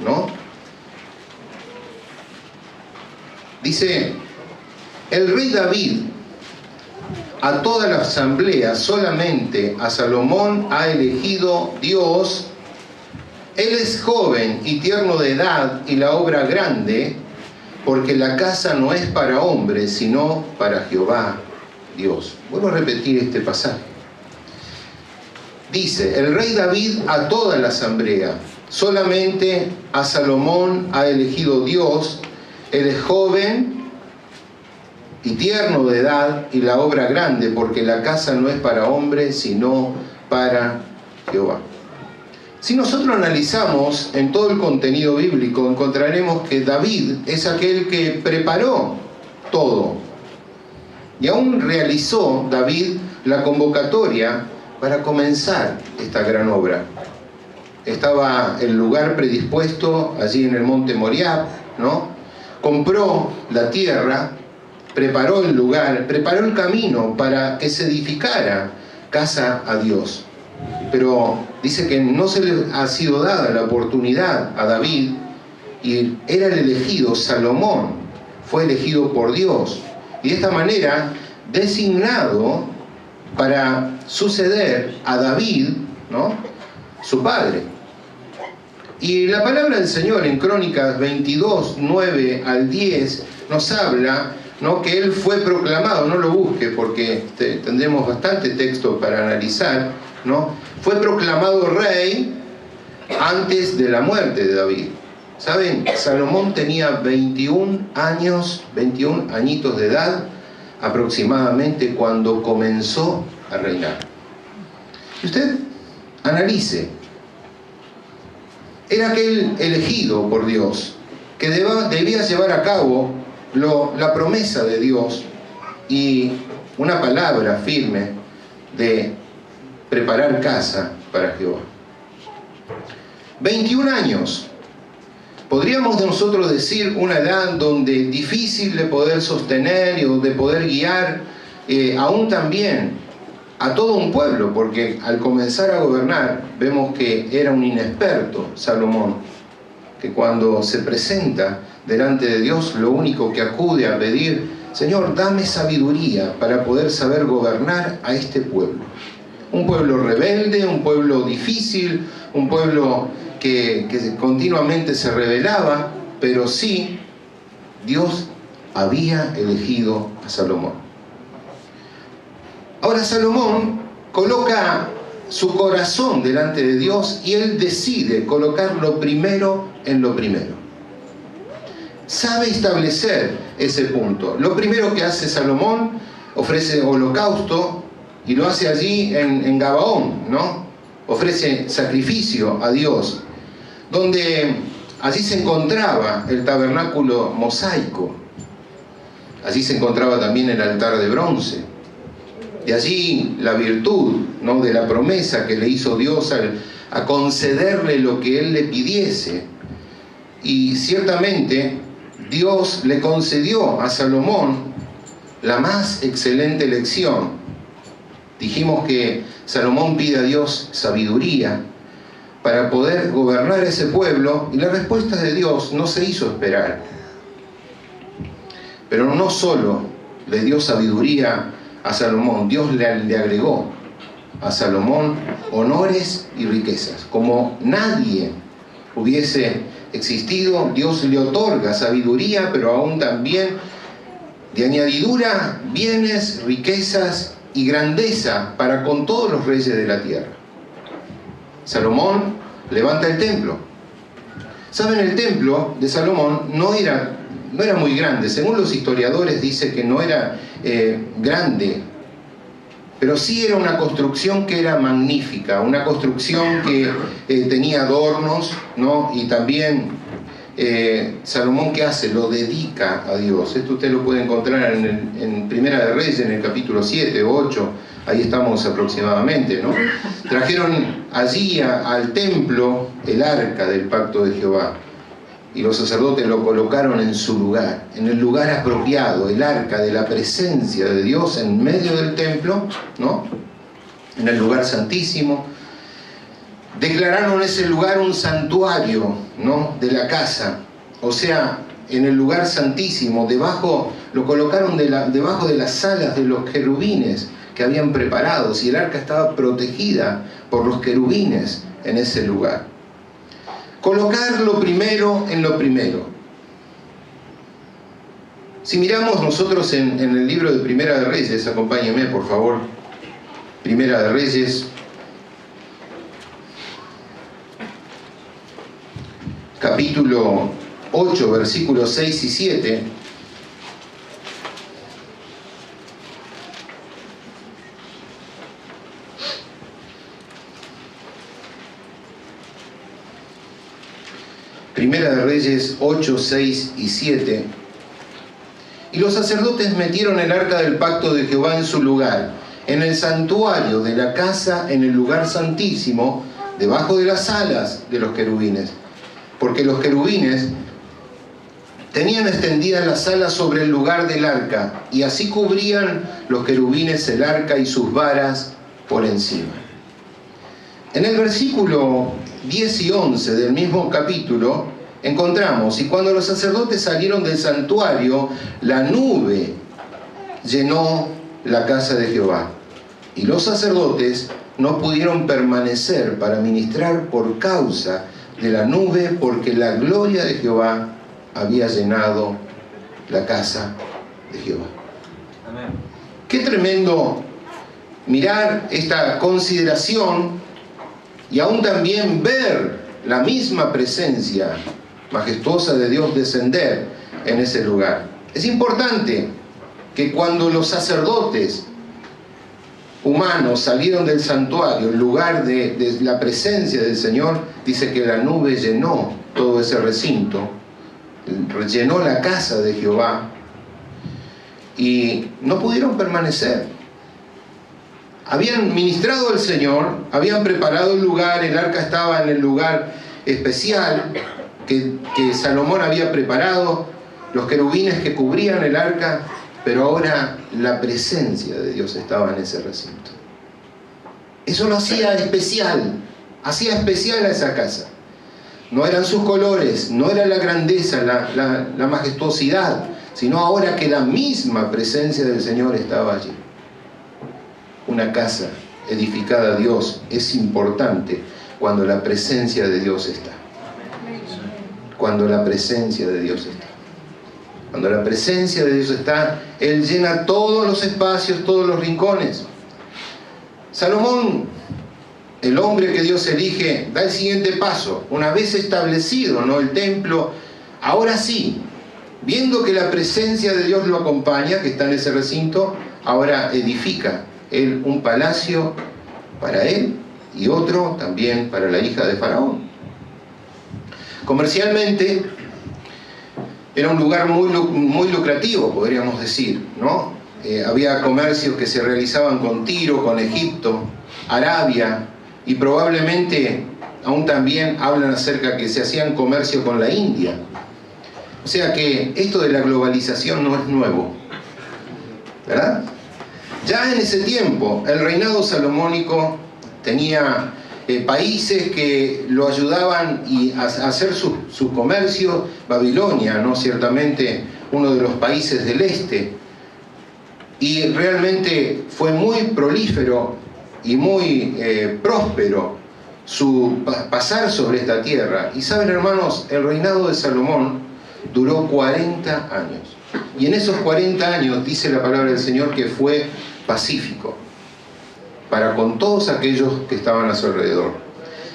¿no? Dice, el rey David a toda la asamblea, solamente a Salomón ha elegido Dios. Él es joven y tierno de edad y la obra grande, porque la casa no es para hombres, sino para Jehová Dios. Vuelvo a repetir este pasaje. Dice, el rey David a toda la asamblea, solamente a Salomón ha elegido Dios. Él es joven y tierno de edad y la obra grande, porque la casa no es para hombres, sino para Jehová. Si nosotros analizamos en todo el contenido bíblico, encontraremos que David es aquel que preparó todo. Y aún realizó David la convocatoria para comenzar esta gran obra. Estaba el lugar predispuesto allí en el monte Moriah, ¿no? Compró la tierra, preparó el lugar, preparó el camino para que se edificara casa a Dios. Pero dice que no se le ha sido dada la oportunidad a David, y era el elegido. Salomón fue elegido por Dios y de esta manera designado para suceder a David, ¿no?, su padre. Y la palabra del Señor en Crónicas 22, 9 al 10 nos habla, ¿no?, que él fue proclamado. No lo busque porque tendremos bastante texto para analizar, ¿no? Fue proclamado rey antes de la muerte de David. ¿Saben? Salomón tenía 21 años, 21 añitos de edad aproximadamente cuando comenzó a reinar. Y usted analice. Era aquel elegido por Dios que debía llevar a cabo la promesa de Dios y una palabra firme de preparar casa para Jehová. 21 años. Podríamos de nosotros decir una edad donde difícil de poder sostener y de poder guiar aún también a todo un pueblo, porque al comenzar a gobernar vemos que era un inexperto Salomón, que cuando se presenta delante de Dios lo único que acude a pedir: Señor, dame sabiduría para poder saber gobernar a este pueblo. Un pueblo rebelde, un pueblo difícil, un pueblo que continuamente se rebelaba, pero sí, Dios había elegido a Salomón. Ahora Salomón coloca su corazón delante de Dios y él decide colocar lo primero en lo primero. Sabe establecer ese punto. Lo primero que hace Salomón, ofrece holocausto, y lo hace allí en Gabaón, ¿no? Ofrece sacrificio a Dios, donde allí se encontraba el tabernáculo mosaico. Allí se encontraba también el altar de bronce. Y allí la virtud, ¿no?, de la promesa que le hizo Dios a concederle lo que él le pidiese. Y ciertamente Dios le concedió a Salomón la más excelente elección. Dijimos que Salomón pide a Dios sabiduría para poder gobernar ese pueblo, y la respuesta de Dios no se hizo esperar. Pero no solo le dio sabiduría a Salomón, Dios le agregó a Salomón honores y riquezas. Como nadie hubiese existido, Dios le otorga sabiduría, pero aún también de añadidura bienes, riquezas y grandeza para con todos los reyes de la tierra. Salomón levanta el templo. ¿Saben? El templo de Salomón no era muy grande. Según los historiadores dice que no era grande, pero sí era una construcción que era magnífica, una construcción que tenía adornos, ¿no? Y también Salomón, ¿qué hace? Lo dedica a Dios. Esto usted lo puede encontrar en Primera de Reyes, en el capítulo 7 o 8, ahí estamos aproximadamente, ¿no? Trajeron allí al templo el arca del pacto de Jehová, y los sacerdotes lo colocaron en su lugar, en el lugar apropiado, el arca de la presencia de Dios en medio del templo, ¿no? En el lugar santísimo. Declararon ese lugar un santuario, ¿no? De la casa, o sea, en el lugar santísimo, debajo, lo colocaron debajo de las alas de los querubines que habían preparado, y el arca estaba protegida por los querubines en ese lugar. Colocar lo primero en lo primero. Si miramos nosotros en el libro de Primera de Reyes, acompáñenme por favor, Primera de Reyes, capítulo 8, versículos 6 y 7. Primera de Reyes 8, 6 y 7. Y los sacerdotes metieron el arca del pacto de Jehová en su lugar, en el santuario de la casa, en el lugar santísimo, debajo de las alas de los querubines. Porque los querubines tenían extendidas las alas sobre el lugar del arca, y así cubrían los querubines el arca y sus varas por encima. En el versículo 10 y 11 del mismo capítulo encontramos: y cuando los sacerdotes salieron del santuario, la nube llenó la casa de Jehová, y los sacerdotes no pudieron permanecer para ministrar por causa de la nube, porque la gloria de Jehová había llenado la casa de Jehová. Amén. Qué tremendo mirar esta consideración y aún también ver la misma presencia majestuosa de Dios descender en ese lugar. Es importante que cuando los sacerdotes humanos salieron del santuario, el lugar de la presencia del Señor, dice que la nube llenó todo ese recinto, llenó la casa de Jehová, y no pudieron permanecer. Habían ministrado al Señor, habían preparado el lugar, el arca estaba en el lugar especial que Salomón había preparado, los querubines que cubrían el arca, pero ahora la presencia de Dios estaba en ese recinto. Eso lo hacía especial a esa casa. No eran sus colores, no era la grandeza, la majestuosidad, sino ahora que la misma presencia del Señor estaba allí. Una casa edificada a Dios es importante cuando la presencia de Dios está. Cuando la presencia de Dios está. Cuando la presencia de Dios está, Él llena todos los espacios, todos los rincones. Salomón, el hombre que Dios elige, da el siguiente paso. Una vez establecido, ¿no?, el templo, ahora sí, viendo que la presencia de Dios lo acompaña, que está en ese recinto, ahora edifica él un palacio para él y otro también para la hija de Faraón. Comercialmente era un lugar muy lucrativo, podríamos decir, ¿no? Había comercios que se realizaban con Tiro, con Egipto, Arabia, y probablemente aún también hablan acerca que se hacían comercio con la India. O sea que esto de la globalización no es nuevo, ¿verdad? Ya en ese tiempo, el reinado salomónico tenía países que lo ayudaban a hacer su comercio. Babilonia, ¿no?, ciertamente uno de los países del este, y realmente fue muy prolífero y muy próspero su pasar sobre esta tierra. Y saben, hermanos, el reinado de Salomón duró 40 años, y en esos 40 años dice la palabra del Señor que fue pacífico para con todos aquellos que estaban a su alrededor.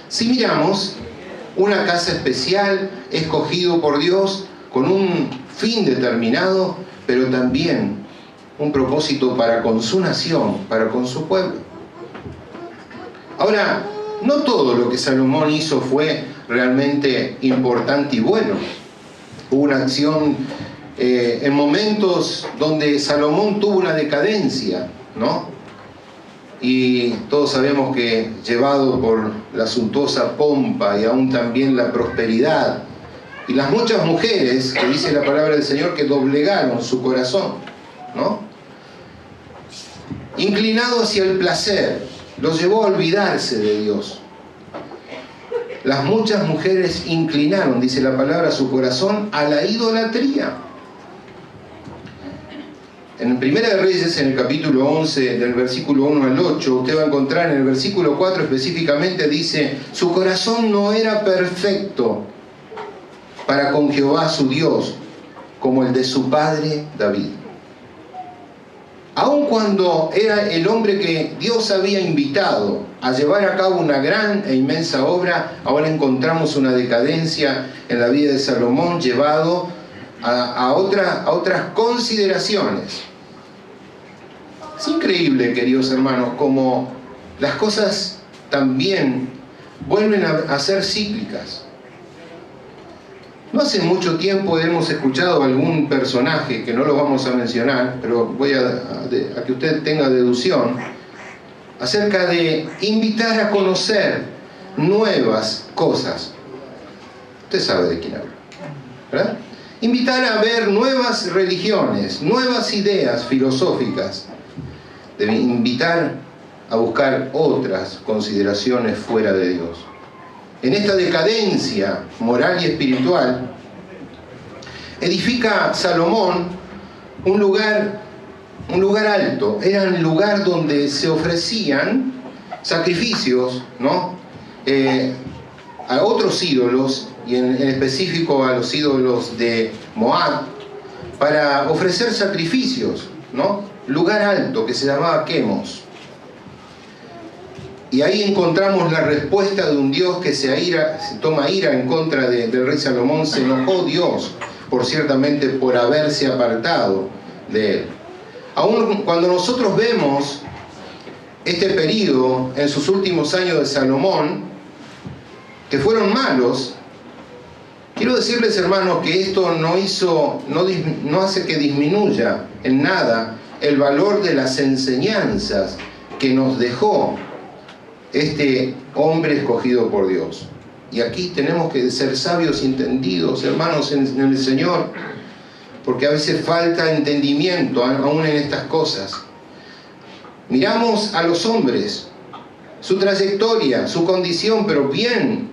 Si miramos, una casa especial, escogido por Dios con un fin determinado, pero también un propósito para con su nación, para con su pueblo. Ahora, no todo lo que Salomón hizo fue realmente importante y bueno. Hubo una acción en momentos donde Salomón tuvo una decadencia, ¿no? y todos sabemos que llevado por la suntuosa pompa y aún también la prosperidad, y las muchas mujeres, que dice la palabra del Señor, que doblegaron su corazón, ¿no? Inclinado hacia el placer, los llevó a olvidarse de Dios. Las muchas mujeres inclinaron, dice la palabra, su corazón a la idolatría. En Primera de Reyes, en el capítulo 11, del versículo 1 al 8, usted va a encontrar en el versículo 4 específicamente, dice: su corazón no era perfecto para con Jehová su Dios, como el de su padre David. Aun cuando era el hombre que Dios había invitado a llevar a cabo una gran e inmensa obra, ahora encontramos una decadencia en la vida de Salomón llevado a otras consideraciones. Es increíble, queridos hermanos, como las cosas también vuelven a ser cíclicas. No hace mucho tiempo hemos escuchado a algún personaje, que no lo vamos a mencionar, pero voy a que usted tenga deducción, acerca de invitar a conocer nuevas cosas. Usted sabe de quién hablo, ¿verdad? Invitar a ver nuevas religiones, nuevas ideas filosóficas, de invitar a buscar otras consideraciones fuera de Dios. En esta decadencia moral y espiritual, edifica Salomón un lugar alto. Era el lugar donde se ofrecían sacrificios, ¿no? A otros ídolos, y en específico a los ídolos de Moab, para ofrecer sacrificios, ¿no? Lugar alto que se llamaba Quemos. Y ahí encontramos la respuesta de un Dios que se toma ira en contra del rey Salomón. Se enojó Dios, ciertamente por haberse apartado de él. Aún cuando nosotros vemos este período en sus últimos años de Salomón, que fueron malos, quiero decirles, hermanos, que esto no hace que disminuya en nada el valor de las enseñanzas que nos dejó este hombre escogido por Dios. Y aquí tenemos que ser sabios y entendidos, hermanos, en el Señor, porque a veces falta entendimiento aún en estas cosas. Miramos a los hombres, su trayectoria, su condición, pero bien,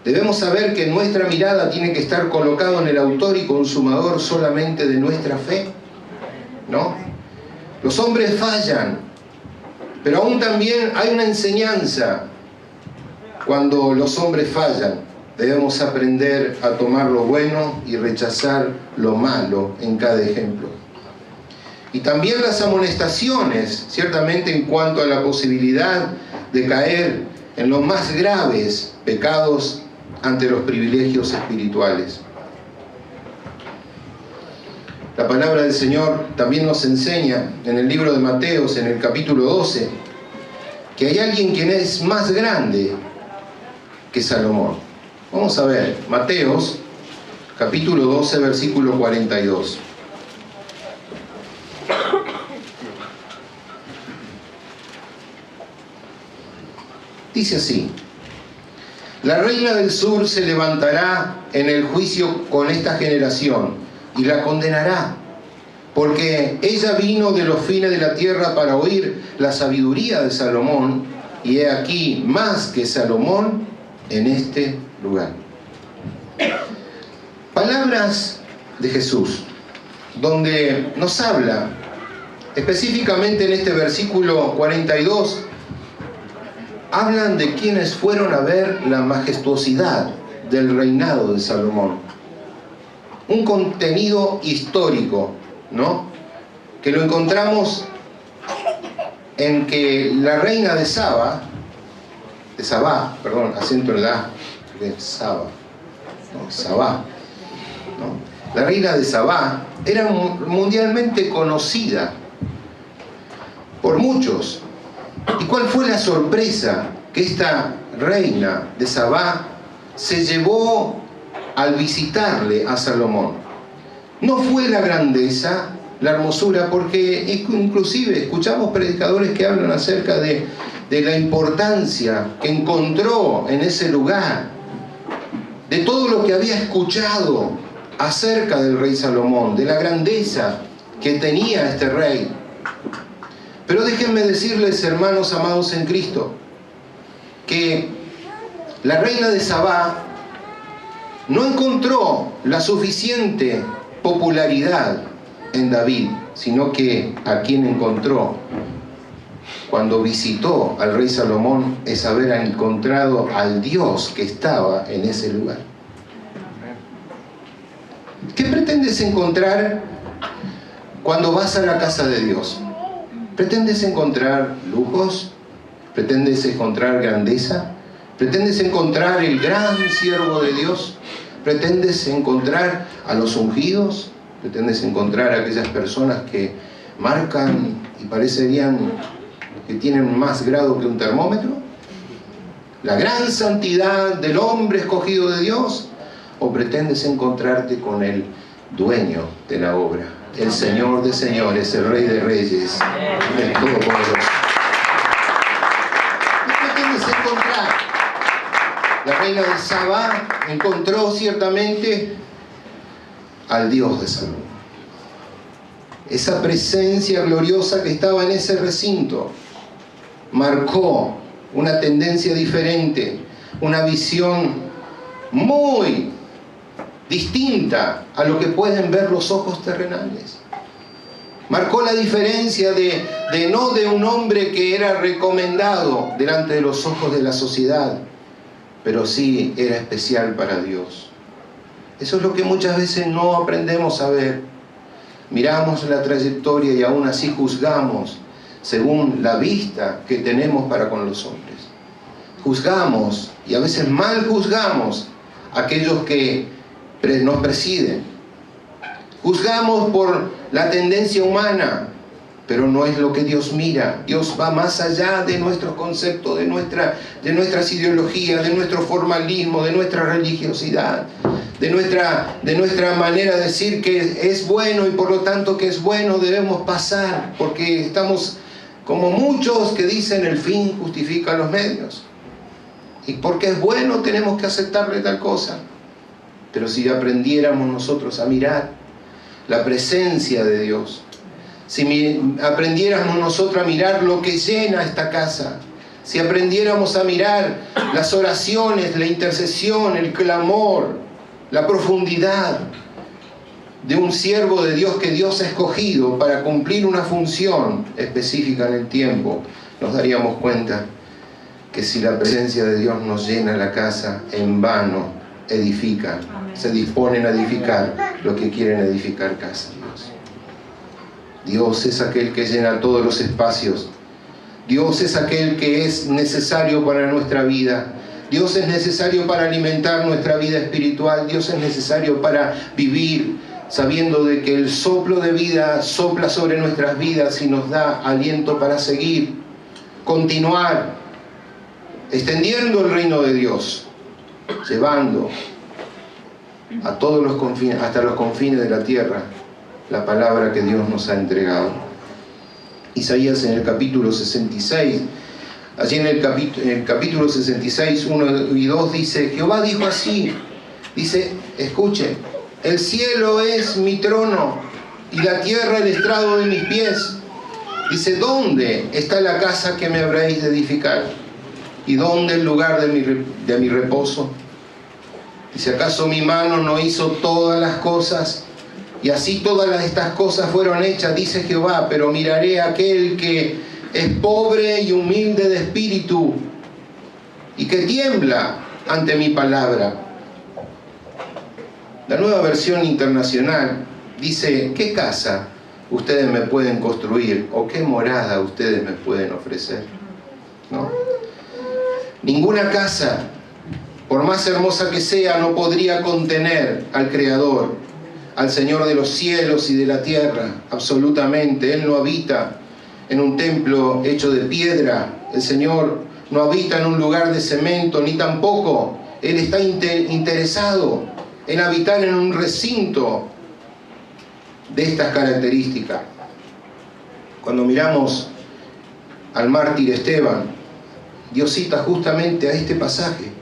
debemos saber que nuestra mirada tiene que estar colocada en el autor y consumador solamente de nuestra fe, ¿no? Los hombres fallan, pero aún también hay una enseñanza. Cuando los hombres fallan, debemos aprender a tomar lo bueno y rechazar lo malo en cada ejemplo. Y también las amonestaciones, ciertamente, en cuanto a la posibilidad de caer en los más graves pecados ante los privilegios espirituales. La palabra del Señor también nos enseña en el libro de Mateos, en el capítulo 12, que hay alguien quien es más grande que Salomón. Vamos a ver, Mateos, capítulo 12, versículo 42. Dice así: la reina del sur se levantará en el juicio con esta generación y la condenará, porque ella vino de los fines de la tierra para oír la sabiduría de Salomón, y he aquí más que Salomón en este lugar. Palabras de Jesús, donde nos habla, específicamente en este versículo 42, hablan de quienes fueron a ver la majestuosidad del reinado de Salomón. Un contenido histórico, ¿no? Que lo encontramos en que la reina de Sabá, acento en la de Sabá, ¿no? Sabá, ¿no? La reina de Sabá era mundialmente conocida por muchos. ¿Y cuál fue la sorpresa que esta reina de Sabá se llevó al visitarle a Salomón? No fue la grandeza, la hermosura, porque inclusive escuchamos predicadores que hablan acerca de la importancia que encontró en ese lugar, de todo lo que había escuchado acerca del rey Salomón, de la grandeza que tenía este rey. Pero déjenme decirles, hermanos amados en Cristo, que la reina de Sabá no encontró la suficiente popularidad en David, sino que a quien encontró cuando visitó al rey Salomón es haber encontrado al Dios que estaba en ese lugar. ¿Qué pretendes encontrar cuando vas a la casa de Dios? ¿Pretendes encontrar lujos? ¿Pretendes encontrar grandeza? ¿Pretendes encontrar el gran siervo de Dios? ¿Pretendes encontrar a los ungidos? ¿Pretendes encontrar a aquellas personas que marcan y parecerían que tienen más grado que un termómetro? ¿La gran santidad del hombre escogido de Dios? ¿O pretendes encontrarte con el dueño de la obra, el Señor de señores, el Rey de reyes, el Todopoderoso? ¿Qué pretendes encontrar? La reina de Sabá encontró ciertamente al Dios de Salomón. Esa presencia gloriosa que estaba en ese recinto marcó una tendencia diferente, una visión muy distinta a lo que pueden ver los ojos terrenales. Marcó la diferencia no de un hombre que era recomendado delante de los ojos de la sociedad, pero sí era especial para Dios. Eso es lo que muchas veces no aprendemos a ver. Miramos la trayectoria y aún así juzgamos según la vista que tenemos para con los hombres. Juzgamos, y a veces mal juzgamos, a aquellos que nos presiden. Juzgamos por la tendencia humana, pero no es lo que Dios mira. Dios va más allá de nuestros conceptos, de nuestras ideologías, de nuestro formalismo, de nuestra religiosidad, de nuestra manera de decir que es bueno y por lo tanto que es bueno debemos pasar, porque estamos como muchos que dicen el fin justifica los medios. Y porque es bueno tenemos que aceptarle tal cosa. Pero si aprendiéramos nosotros a mirar la presencia de Dios, si aprendiéramos nosotros a mirar lo que llena esta casa, si aprendiéramos a mirar las oraciones, la intercesión, el clamor, la profundidad de un siervo de Dios que Dios ha escogido para cumplir una función específica en el tiempo, nos daríamos cuenta que si la presencia de Dios nos llena la casa, en vano edifican, se disponen a edificar lo que quieren edificar casa. Dios es aquel que llena todos los espacios. Dios es aquel que es necesario para nuestra vida. Dios es necesario para alimentar nuestra vida espiritual. Dios es necesario para vivir sabiendo de que el soplo de vida sopla sobre nuestras vidas y nos da aliento para seguir, continuar, extendiendo el reino de Dios, llevando a todos los confines, hasta los confines de la tierra, la palabra que Dios nos ha entregado. Isaías en el capítulo 66, allí en el capítulo 66, 1 y 2 dice, Jehová dijo así, dice, escuche, el cielo es mi trono y la tierra el estrado de mis pies. Dice, ¿dónde está la casa que me habréis de edificar? ¿Y dónde el lugar de mi reposo? Dice, ¿acaso mi mano no hizo todas las cosas? Y así todas estas cosas fueron hechas, dice Jehová, pero miraré a aquel que es pobre y humilde de espíritu y que tiembla ante mi palabra. La Nueva Versión Internacional dice, ¿qué casa ustedes me pueden construir? ¿O qué morada ustedes me pueden ofrecer? ¿No? Ninguna casa, por más hermosa que sea, no podría contener al Creador, al Señor de los cielos y de la tierra, absolutamente. Él no habita en un templo hecho de piedra. El Señor no habita en un lugar de cemento, ni tampoco Él está interesado en habitar en un recinto de estas características. Cuando miramos al mártir Esteban, Dios cita justamente a este pasaje,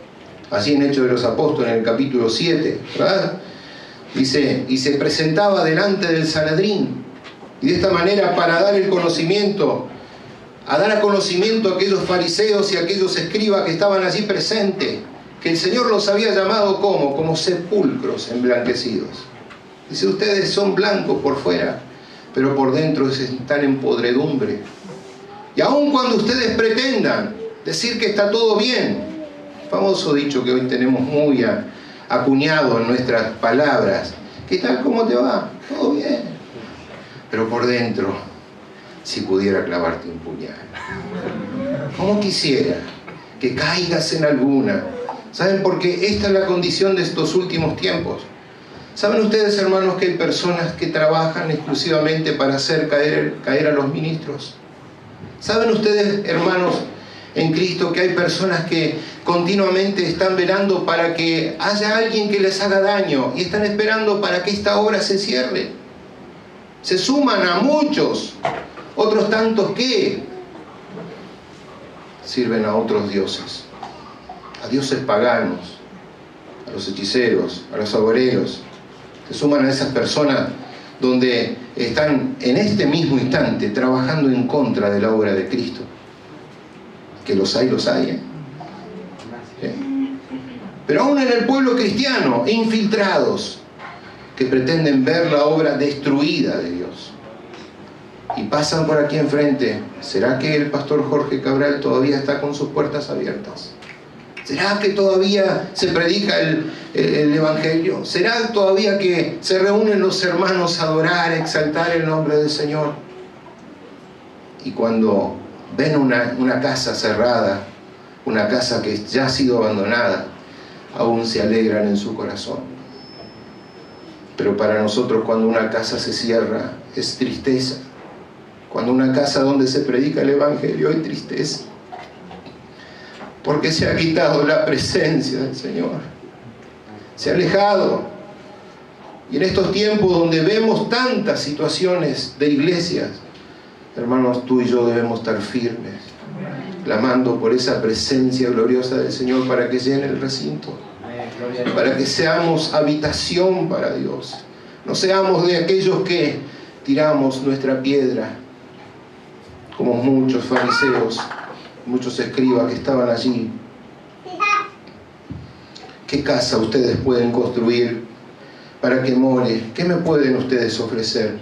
así en Hechos de los Apóstoles, en el capítulo 7, ¿verdad? Dice, y se presentaba delante del Sanedrín, y de esta manera para dar el conocimiento, a dar a conocimiento a aquellos fariseos y a aquellos escribas que estaban allí presentes, que el Señor los había llamado como sepulcros emblanquecidos. Dice, ustedes son blancos por fuera, pero por dentro están en podredumbre. Y aun cuando ustedes pretendan decir que está todo bien, famoso dicho que hoy tenemos muy acuñado en nuestras palabras, ¿qué tal? ¿Cómo te va? Todo bien. Pero por dentro, si pudiera clavarte un puñal. ¿Cómo quisiera que caigas en alguna? ¿Saben? Porque esta es la condición de estos últimos tiempos. ¿Saben ustedes, hermanos, que hay personas que trabajan exclusivamente para hacer caer a los ministros? ¿Saben ustedes, hermanos, en Cristo, que hay personas que continuamente están velando para que haya alguien que les haga daño y están esperando para que esta obra se cierre? Se suman a muchos, otros tantos que sirven a otros dioses, a dioses paganos, a los hechiceros, a los agoreros. Se suman a esas personas donde están en este mismo instante trabajando en contra de la obra de Cristo. Que los hay, ¿eh? Pero aún en el pueblo cristiano, infiltrados, que pretenden ver la obra destruida de Dios. Y pasan por aquí enfrente. ¿Será que el pastor Jorge Cabral todavía está con sus puertas abiertas? ¿Será que todavía se predica el Evangelio? ¿Será todavía que se reúnen los hermanos a adorar, a exaltar el nombre del Señor? Y cuando ven una casa cerrada, una casa que ya ha sido abandonada, aún se alegran en su corazón. Pero para nosotros, cuando una casa se cierra, es tristeza. Cuando una casa donde se predica el Evangelio, hay tristeza. Porque se ha quitado la presencia del Señor. Se ha alejado. Y en estos tiempos donde vemos tantas situaciones de iglesias, hermanos, tú y yo debemos estar firmes, clamando por esa presencia gloriosa del Señor para que llene el recinto, para que seamos habitación para Dios. No seamos de aquellos que tiramos nuestra piedra, como muchos fariseos, muchos escribas que estaban allí. ¿Qué casa ustedes pueden construir para que more? ¿Qué me pueden ustedes ofrecer?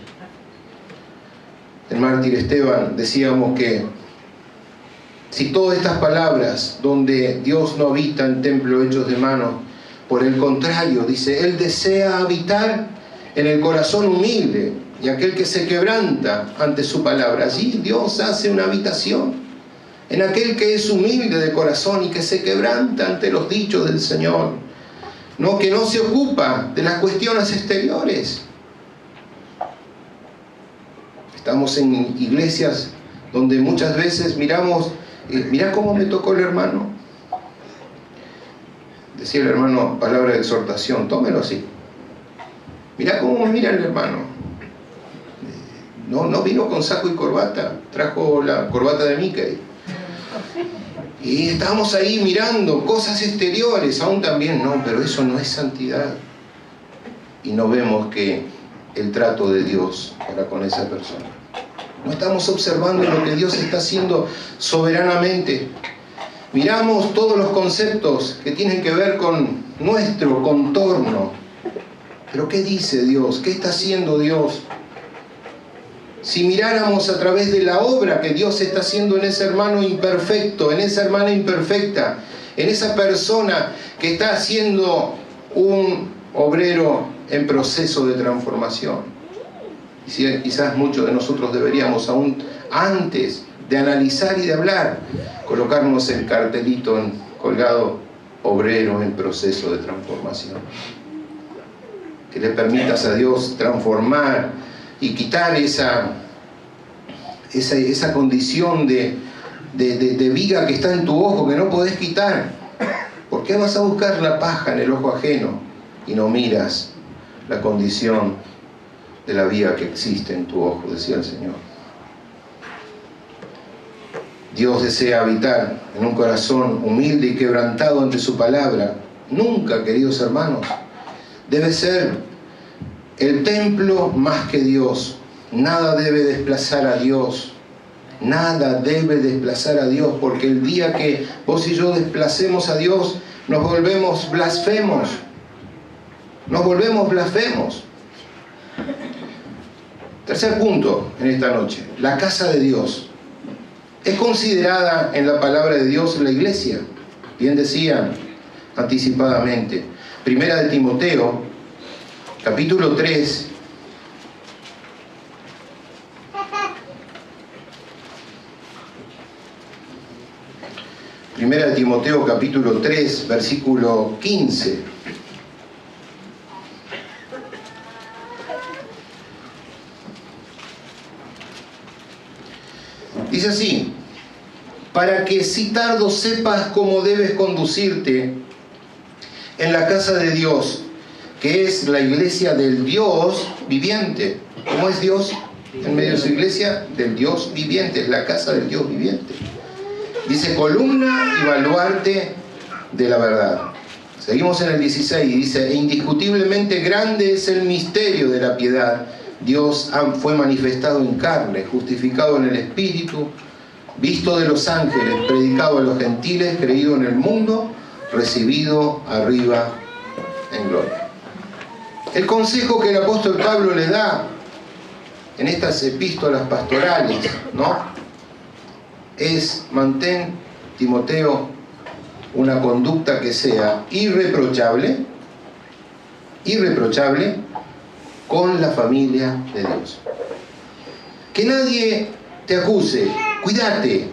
El mártir Esteban, decíamos que si todas estas palabras donde Dios no habita en templos hechos de mano, por el contrario, dice, Él desea habitar en el corazón humilde y aquel que se quebranta ante su palabra. Allí Dios hace una habitación en aquel que es humilde de corazón y que se quebranta ante los dichos del Señor, que no se ocupa de las cuestiones exteriores. Estamos en iglesias donde muchas veces miramos, mirá cómo me tocó el hermano. Decía el hermano, palabra de exhortación, tómelo así. Mirá cómo me mira el hermano. No vino con saco y corbata, trajo la corbata de Mickey. Y estamos ahí mirando cosas exteriores, aún también, pero eso no es santidad. Y no vemos que el trato de Dios para con esa persona. No estamos observando lo que Dios está haciendo soberanamente. Miramos todos los conceptos que tienen que ver con nuestro contorno. Pero ¿qué dice Dios? ¿Qué está haciendo Dios? Si miráramos a través de la obra que Dios está haciendo en ese hermano imperfecto, en esa hermana imperfecta, en esa persona que está siendo un obrero en proceso de transformación. Y quizás muchos de nosotros deberíamos, aún antes de analizar y de hablar, colocarnos el cartelito colgado, obrero en proceso de transformación. Que le permitas a Dios transformar y quitar esa condición de viga que está en tu ojo, que no podés quitar. ¿Por qué vas a buscar la paja en el ojo ajeno y no miras la condición de la viga que existe en tu ojo, decía el Señor. Dios desea habitar en un corazón humilde y quebrantado ante su palabra. Nunca, queridos hermanos, debe ser el templo más que Dios. Nada debe desplazar a Dios. Nada debe desplazar a Dios, porque el día que vos y yo desplacemos a Dios, nos volvemos blasfemos. Nos volvemos blasfemos. Tercer punto en esta noche, la casa de Dios. Es considerada en la palabra de Dios la iglesia. Bien decían anticipadamente. Primera de Timoteo, capítulo 3. Primera de Timoteo, capítulo 3, versículo 15. Dice así: para que si tardo sepas cómo debes conducirte en la casa de Dios, que es la iglesia del Dios viviente. ¿Cómo es Dios en medio de su iglesia? Del Dios viviente, es la casa del Dios viviente. Dice: columna y baluarte de la verdad. Seguimos en el 16 y dice: e indiscutiblemente grande es el misterio de la piedad. Dios fue manifestado en carne, justificado en el Espíritu, visto de los ángeles, predicado a los gentiles, creído en el mundo, recibido arriba en gloria. El consejo que el apóstol Pablo les da en estas epístolas pastorales, ¿no?, es: mantén, Timoteo, una conducta que sea irreprochable con la familia de Dios. Que nadie te acuse. Cuídate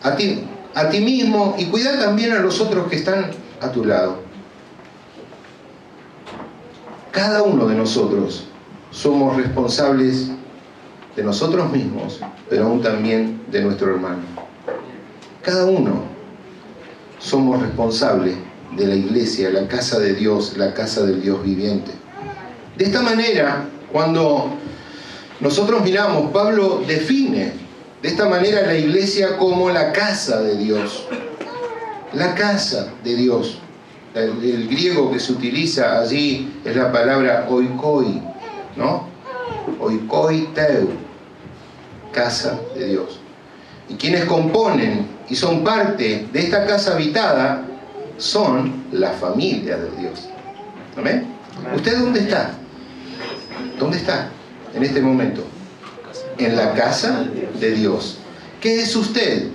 a ti mismo y cuida también a los otros que están a tu lado. Cada uno de nosotros somos responsables de nosotros mismos, pero aún también de nuestro hermano. Cada uno somos responsables de la iglesia, la casa de Dios, la casa del Dios viviente. De esta manera, cuando nosotros miramos, Pablo define de esta manera la iglesia como la casa de Dios. La casa de Dios. El griego que se utiliza allí es la palabra oikoi, ¿no? Oikoi teu, casa de Dios. Y quienes componen y son parte de esta casa habitada son la familia de Dios. ¿Amén? ¿Usted dónde está? ¿Dónde está en este momento? En la casa de Dios. ¿Qué es usted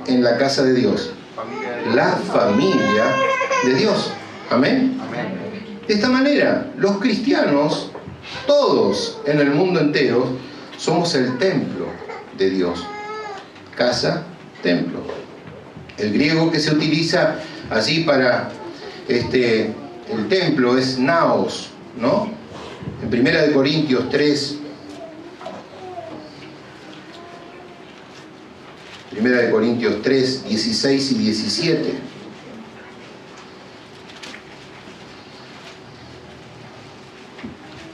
en la casa de Dios? La familia de Dios. ¿Amén? De esta manera, los cristianos, todos en el mundo entero, somos el templo de Dios. Casa, templo. El griego que se utiliza allí para el templo es naos, ¿no? En 1 Corintios 3, 1 Corintios 3, 16 y 17.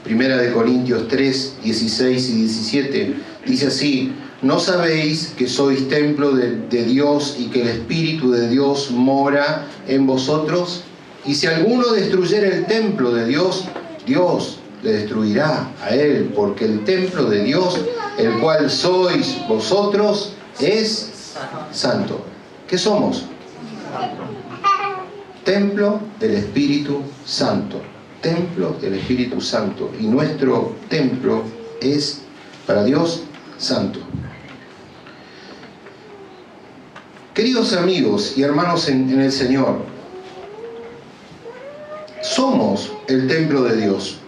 Primera de Corintios 3, 16 y 17 dice así: ¿no sabéis que sois templo de Dios y que el Espíritu de Dios mora en vosotros? Y si alguno destruyera el templo de Dios, Dios le destruirá a él, porque el templo de Dios, el cual sois vosotros, es santo. ¿Qué somos? Templo del Espíritu Santo. Templo del Espíritu Santo. Y nuestro templo es para Dios santo. Queridos amigos y hermanos en el Señor, somos el templo de Dios,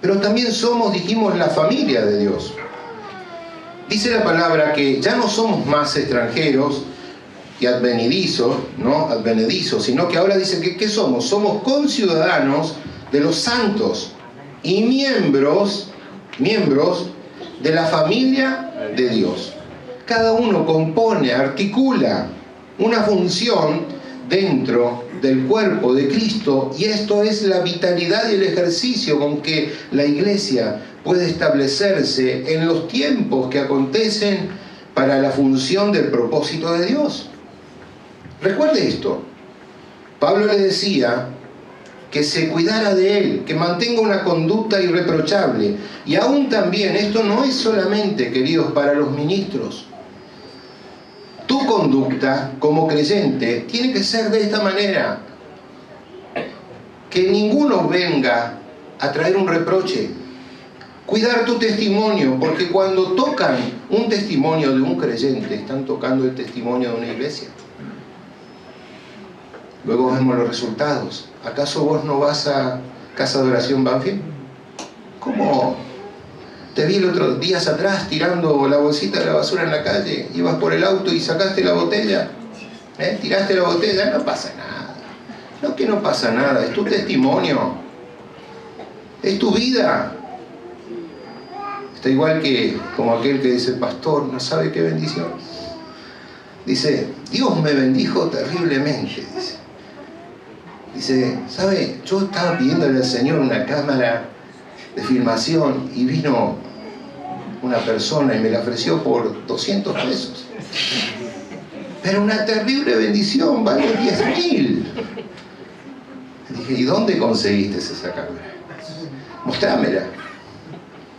pero también somos, dijimos, la familia de Dios. Dice la palabra que ya no somos más extranjeros y advenedizos, ¿no? Advenedizos, sino que ahora dice que ¿qué somos? Somos conciudadanos de los santos y miembros de la familia de Dios. Cada uno compone, articula una función dentro del cuerpo de Cristo, y esto es la vitalidad y el ejercicio con que la iglesia puede establecerse en los tiempos que acontecen para la función del propósito de Dios. Recuerde esto, Pablo le decía que se cuidara de él, que mantenga una conducta irreprochable, y aún también esto no es solamente, queridos, para los ministros. Tu conducta como creyente tiene que ser de esta manera, que ninguno venga a traer un reproche. Cuidar tu testimonio, porque cuando tocan un testimonio de un creyente, están tocando el testimonio de una iglesia. Luego vemos los resultados. ¿Acaso vos no vas a Casa de Oración Banfield? ¿Cómo? Te vi el otro días atrás tirando la bolsita de la basura en la calle. Ibas por el auto y sacaste la botella. Tiraste la botella, no pasa nada. No que no pasa nada, es tu testimonio. Es tu vida. Está igual que como aquel que dice, pastor, no sabe qué bendición. Dice, Dios me bendijo terriblemente. Dice, ¿sabe? Yo estaba pidiéndole al Señor una cámara de filmación y vino una persona y me la ofreció por 200 pesos. Pero una terrible bendición, vale 10.000. Dije, ¿y dónde conseguiste esa cámara? Mostrámela.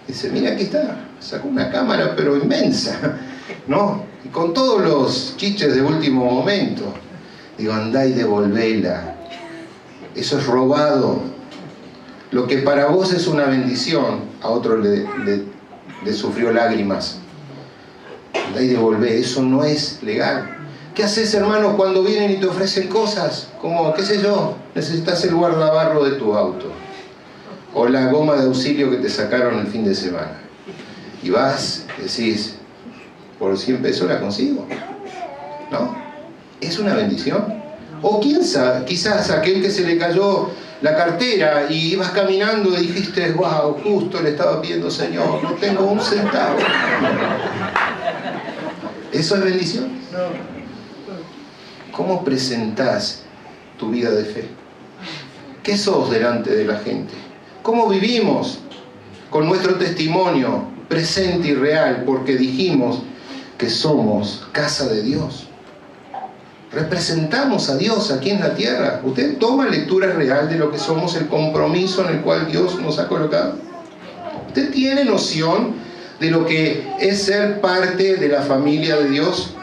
Dice, mira, aquí está. Sacó una cámara, pero inmensa, ¿no? Y con todos los chiches de último momento. Digo, andá y devolvela. Eso es robado. Lo que para vos es una bendición, a otro le sufrió lágrimas. Andá y devolvé, eso no es legal. ¿Qué haces, hermanos, cuando vienen y te ofrecen cosas? Como, qué sé yo, necesitas el guardabarro de tu auto. O la goma de auxilio que te sacaron el fin de semana. Y vas, decís, por 100 pesos la consigo. ¿No? Es una bendición. O quién sabe, quizás aquel que se le cayó la cartera y ibas caminando y dijiste, wow, justo le estaba pidiendo, Señor, no tengo un centavo. ¿Eso es bendición? ¿Cómo presentás tu vida de fe? ¿Qué sos delante de la gente? ¿Cómo vivimos con nuestro testimonio presente y real? Porque dijimos que somos casa de Dios. Representamos a Dios aquí en la tierra. ¿Usted toma lectura real de lo que somos, el compromiso en el cual Dios nos ha colocado? ¿Usted tiene noción de lo que es ser parte de la familia de Dios?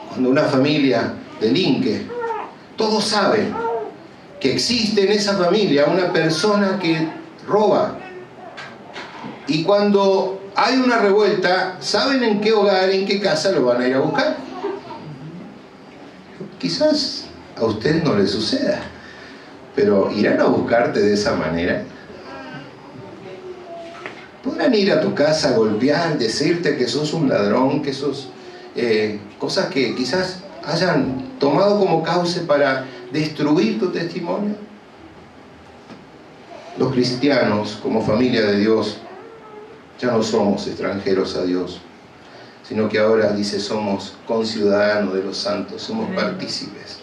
Cuando una familia delinque, todos saben que existe en esa familia una persona que roba. Y cuando hay una revuelta, saben en qué hogar, en qué casa lo van a ir a buscar. Quizás a usted no le suceda, pero ¿irán a buscarte de esa manera? ¿Podrán ir a tu casa a golpear, decirte que sos un ladrón, que sos cosas que quizás hayan tomado como cauce para destruir tu testimonio? Los cristianos, como familia de Dios, ya no somos extranjeros a Dios, sino que ahora dice somos conciudadanos de los santos, somos partícipes.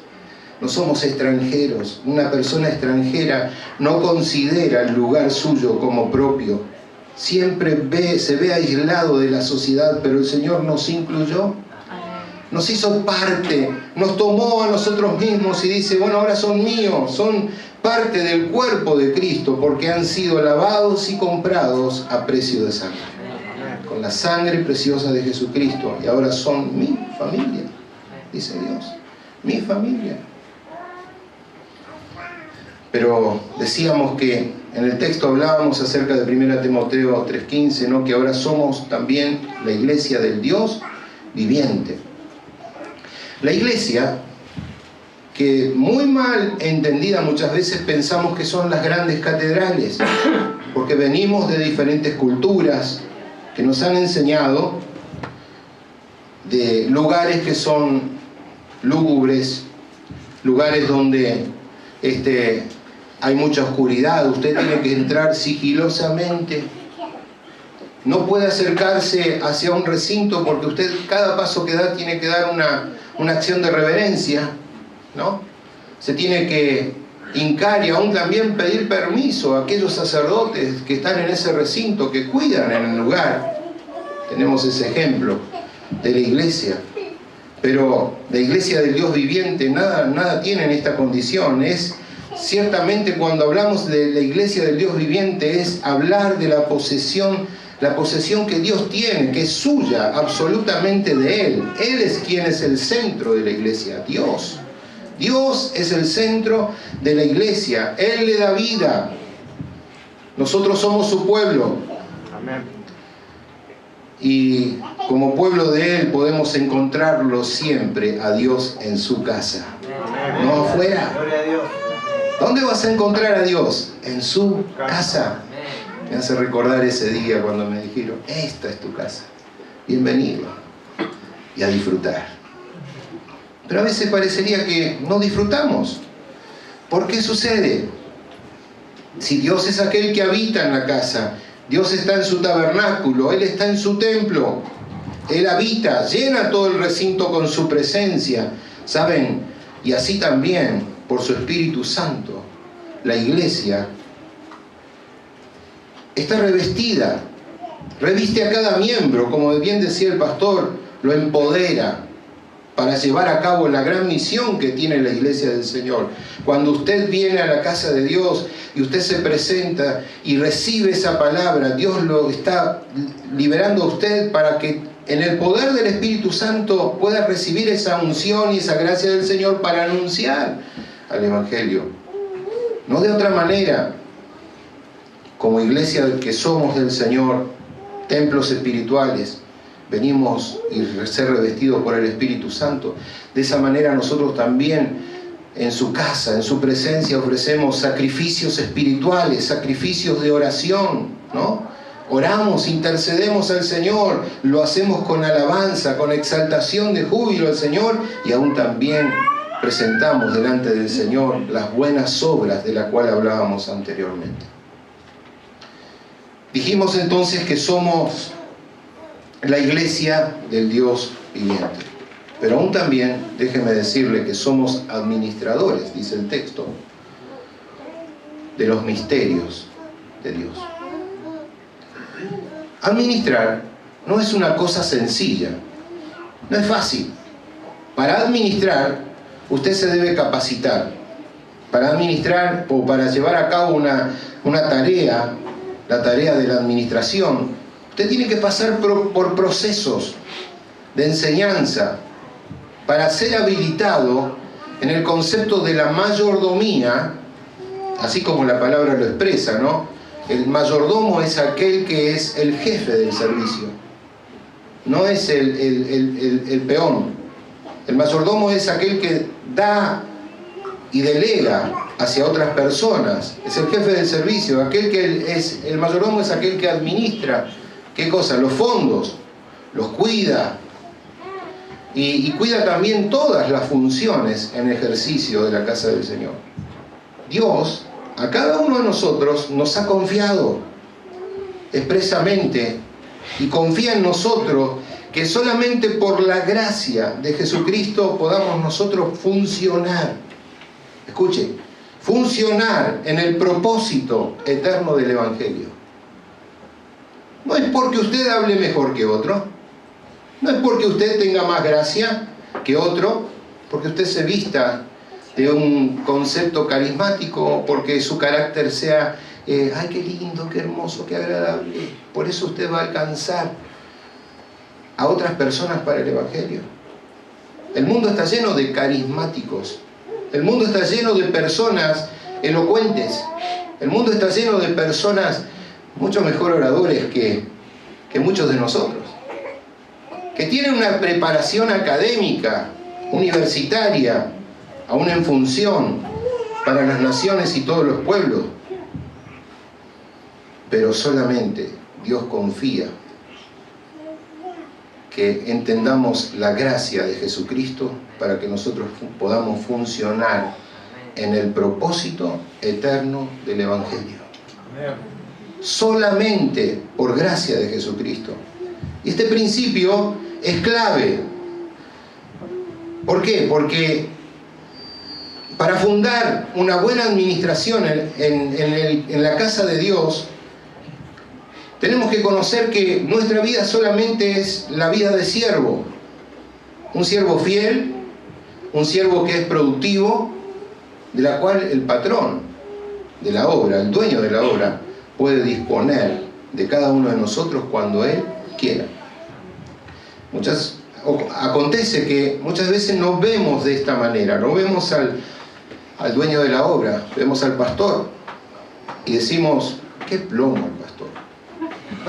No somos extranjeros. Una persona extranjera no considera el lugar suyo como propio. Siempre se ve aislado de la sociedad, pero el Señor nos incluyó. Nos hizo parte, nos tomó a nosotros mismos y dice, bueno, ahora son míos, son parte del cuerpo de Cristo, porque han sido lavados y comprados a precio de sangre. Con la sangre preciosa de Jesucristo, y ahora son mi familia, dice Dios, mi familia. Pero decíamos que en el texto hablábamos acerca de 1 Timoteo 3:15, ¿no? Que ahora somos también la iglesia del Dios viviente. La iglesia, que muy mal entendida muchas veces pensamos que son las grandes catedrales, porque venimos de diferentes culturas, que nos han enseñado de lugares que son lúgubres, lugares donde hay mucha oscuridad, usted tiene que entrar sigilosamente, no puede acercarse hacia un recinto porque usted cada paso que da tiene que dar una acción de reverencia, ¿no? se tiene que hincar y aún también pedir permiso a aquellos sacerdotes que están en ese recinto, que cuidan en el lugar. Tenemos ese ejemplo de la iglesia, pero la iglesia del Dios viviente nada tiene en esta condición. Es ciertamente, cuando hablamos de la iglesia del Dios viviente, es hablar de la posesión que Dios tiene, que es suya, absolutamente de Él. Él es quien es el centro de la iglesia, Dios. Dios es el centro de la iglesia. Él le da vida. Nosotros somos su pueblo. Amén. Y como pueblo de Él podemos encontrarlo siempre a Dios en su casa. Amén. No afuera. Gloria a Dios. ¿Dónde vas a encontrar a Dios? En su casa. Me hace recordar ese día cuando me dijeron, esta es tu casa. Bienvenido. Y a disfrutar. Pero a veces parecería que no disfrutamos. ¿Por qué sucede? Si Dios es aquel que habita en la casa, Dios está en su tabernáculo, Él está en su templo, Él habita, llena todo el recinto con su presencia, ¿saben? Y así también, por su Espíritu Santo, la iglesia está revestida, reviste a cada miembro, como bien decía el pastor, lo empodera para llevar a cabo la gran misión que tiene la iglesia del Señor. Cuando usted viene a la casa de Dios y usted se presenta y recibe esa palabra, Dios lo está liberando a usted para que en el poder del Espíritu Santo pueda recibir esa unción y esa gracia del Señor para anunciar al Evangelio. No de otra manera, como iglesia que somos del Señor, templos espirituales, venimos y ser revestidos por el Espíritu Santo. De esa manera nosotros también en su casa, en su presencia, ofrecemos sacrificios espirituales, sacrificios de oración, ¿no? Oramos, intercedemos al Señor, lo hacemos con alabanza, con exaltación de júbilo al Señor, y aún también presentamos delante del Señor las buenas obras de las cuales hablábamos anteriormente. Dijimos entonces que somos la iglesia del Dios viviente. Pero aún también, déjeme decirle que somos administradores, dice el texto, de los misterios de Dios. Administrar no es una cosa sencilla, no es fácil. Para administrar, usted se debe capacitar. Para administrar o para llevar a cabo una tarea, la tarea de la administración, usted tiene que pasar por procesos de enseñanza para ser habilitado en el concepto de la mayordomía, así como la palabra lo expresa, ¿no? El mayordomo es aquel que es el jefe del servicio, no es el peón. El mayordomo es aquel que da y delega hacia otras personas, es el jefe del servicio. El mayordomo es aquel que administra, ¿qué cosa? Los fondos, los cuida, y cuida también todas las funciones en ejercicio de la casa del Señor. Dios a cada uno de nosotros nos ha confiado expresamente y confía en nosotros que solamente por la gracia de Jesucristo podamos nosotros funcionar. Escuche, funcionar en el propósito eterno del Evangelio. No es porque usted hable mejor que otro, no es porque usted tenga más gracia que otro, porque usted se vista de un concepto carismático, porque su carácter sea, ay, qué lindo, qué hermoso, qué agradable. Por eso usted va a alcanzar a otras personas para el Evangelio. El mundo está lleno de carismáticos. El mundo está lleno de personas elocuentes. El mundo está lleno de personas mucho mejor oradores que muchos de nosotros, que tienen una preparación académica, universitaria, aún en función para las naciones y todos los pueblos. Pero solamente Dios confía que entendamos la gracia de Jesucristo para que nosotros podamos funcionar en el propósito eterno del Evangelio. Solamente por gracia de Jesucristo. Y este principio es clave. ¿Por qué? Porque Para fundar una buena administración en la casa de Dios, tenemos que conocer que nuestra vida solamente es la vida de siervo. Un siervo fiel, un siervo que es productivo, de la cual el patrón de la obra, el dueño de la obra, puede disponer de cada uno de nosotros cuando Él quiera. Acontece que muchas veces nos vemos de esta manera, no vemos al dueño de la obra, vemos al pastor y decimos, qué plomo el pastor.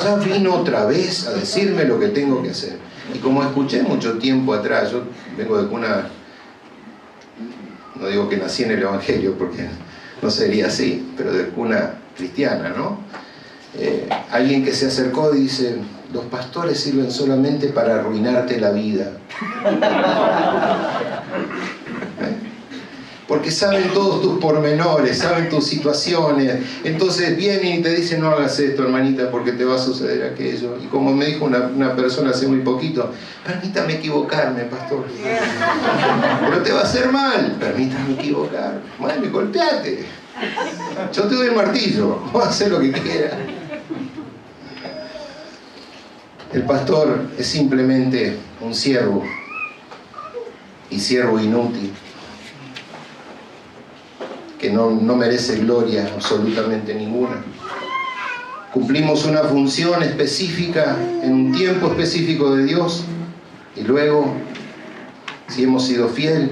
Ya vino otra vez a decirme lo que tengo que hacer. Y como escuché mucho tiempo atrás, yo vengo de cuna, no digo que nací en el Evangelio porque no sería así, pero de cuna cristiana, ¿no? Alguien que se acercó y dice, los pastores sirven solamente para arruinarte la vida. Porque saben todos tus pormenores, saben tus situaciones. Entonces vienen y te dicen, no hagas esto, hermanita, porque te va a suceder aquello. Y como me dijo una persona hace muy poquito, permítame equivocarme, pastor. Pero te va a hacer mal. Permítame equivocarme. Bueno, golpeate. Yo te doy el martillo. Vos hacer lo que quieras. El pastor es simplemente un siervo. Y siervo inútil. Que no merece gloria absolutamente ninguna. Cumplimos una función específica en un tiempo específico de Dios y luego, si hemos sido fiel,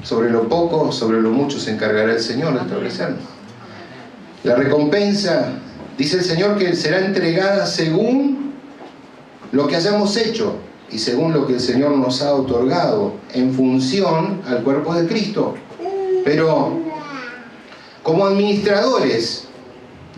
sobre lo poco, sobre lo mucho se encargará el Señor de establecernos. La recompensa, dice el Señor, que será entregada según lo que hayamos hecho y según lo que el Señor nos ha otorgado en función al cuerpo de Cristo. Pero como administradores,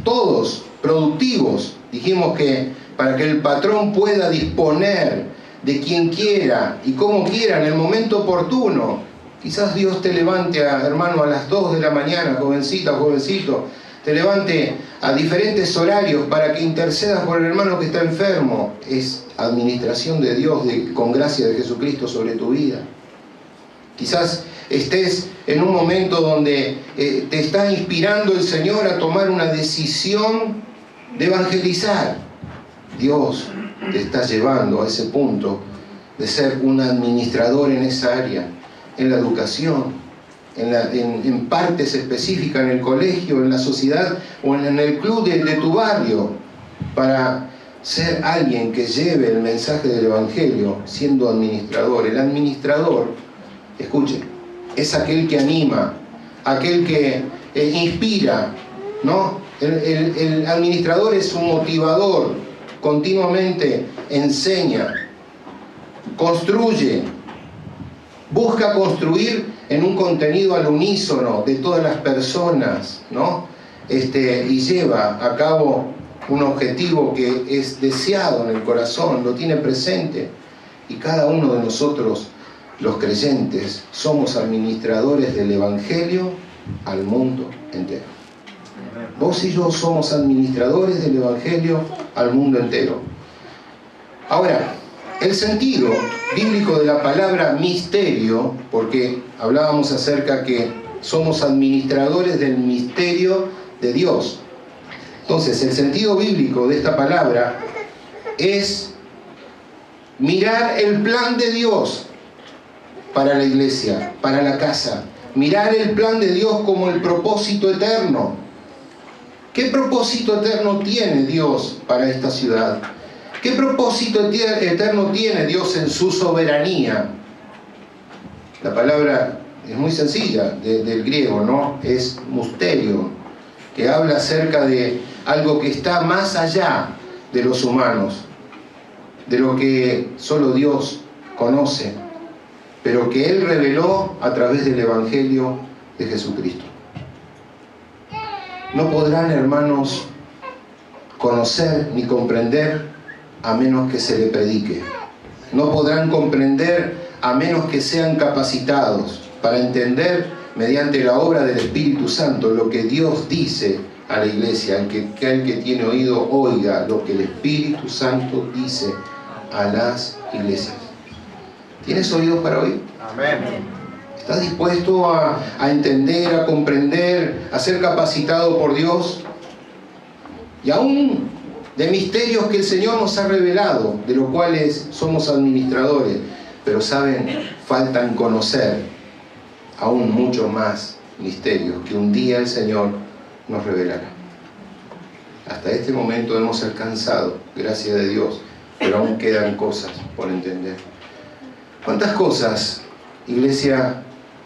todos productivos, dijimos que para que el patrón pueda disponer de quien quiera y como quiera en el momento oportuno, quizás Dios te levante, hermano, a las 2 de la mañana, jovencita o jovencito, te levante a diferentes horarios para que intercedas por el hermano que está enfermo. Es administración de Dios con gracia de Jesucristo sobre tu vida. Quizás estés en un momento donde te está inspirando el Señor a tomar una decisión de evangelizar. Dios te está llevando a ese punto de ser un administrador en esa área, en la educación, en partes específicas, en el colegio, en la sociedad o en el club de tu barrio, para ser alguien que lleve el mensaje del Evangelio siendo administrador. El administrador, escuchen, es aquel que anima, aquel que inspira, ¿no? El administrador es un motivador, continuamente enseña, construye, busca construir en un contenido al unísono de todas las personas, ¿no? Y lleva a cabo un objetivo que es deseado en el corazón, lo tiene presente, y cada uno de nosotros, los creyentes, somos administradores del Evangelio al mundo entero. Vos y yo somos administradores del Evangelio al mundo entero. Ahora, el sentido bíblico de la palabra misterio, porque hablábamos acerca que somos administradores del misterio de Dios. Entonces, el sentido bíblico de esta palabra es mirar el plan de Dios para la iglesia, para la casa. Mirar el plan de Dios como el propósito eterno. ¿Qué propósito eterno tiene Dios para esta ciudad? ¿Qué propósito eterno tiene Dios en su soberanía? La palabra es muy sencilla, del griego, ¿no? Es misterio, que habla acerca de algo que está más allá de los humanos, de lo que solo Dios conoce, pero que Él reveló a través del Evangelio de Jesucristo. No podrán, hermanos, conocer ni comprender a menos que se le predique. No podrán comprender a menos que sean capacitados para entender mediante la obra del Espíritu Santo lo que Dios dice a la iglesia. El que tiene oído, oiga lo que el Espíritu Santo dice a las iglesias. ¿Tienes oídos para oír? Amén. ¿Estás dispuesto a entender, a comprender, a ser capacitado por Dios? Y aún de misterios que el Señor nos ha revelado, de los cuales somos administradores, pero saben, faltan conocer aún mucho más misterios que un día el Señor nos revelará. Hasta este momento hemos alcanzado, gracias a Dios, pero aún quedan cosas por entender. ¿Cuántas cosas, iglesia,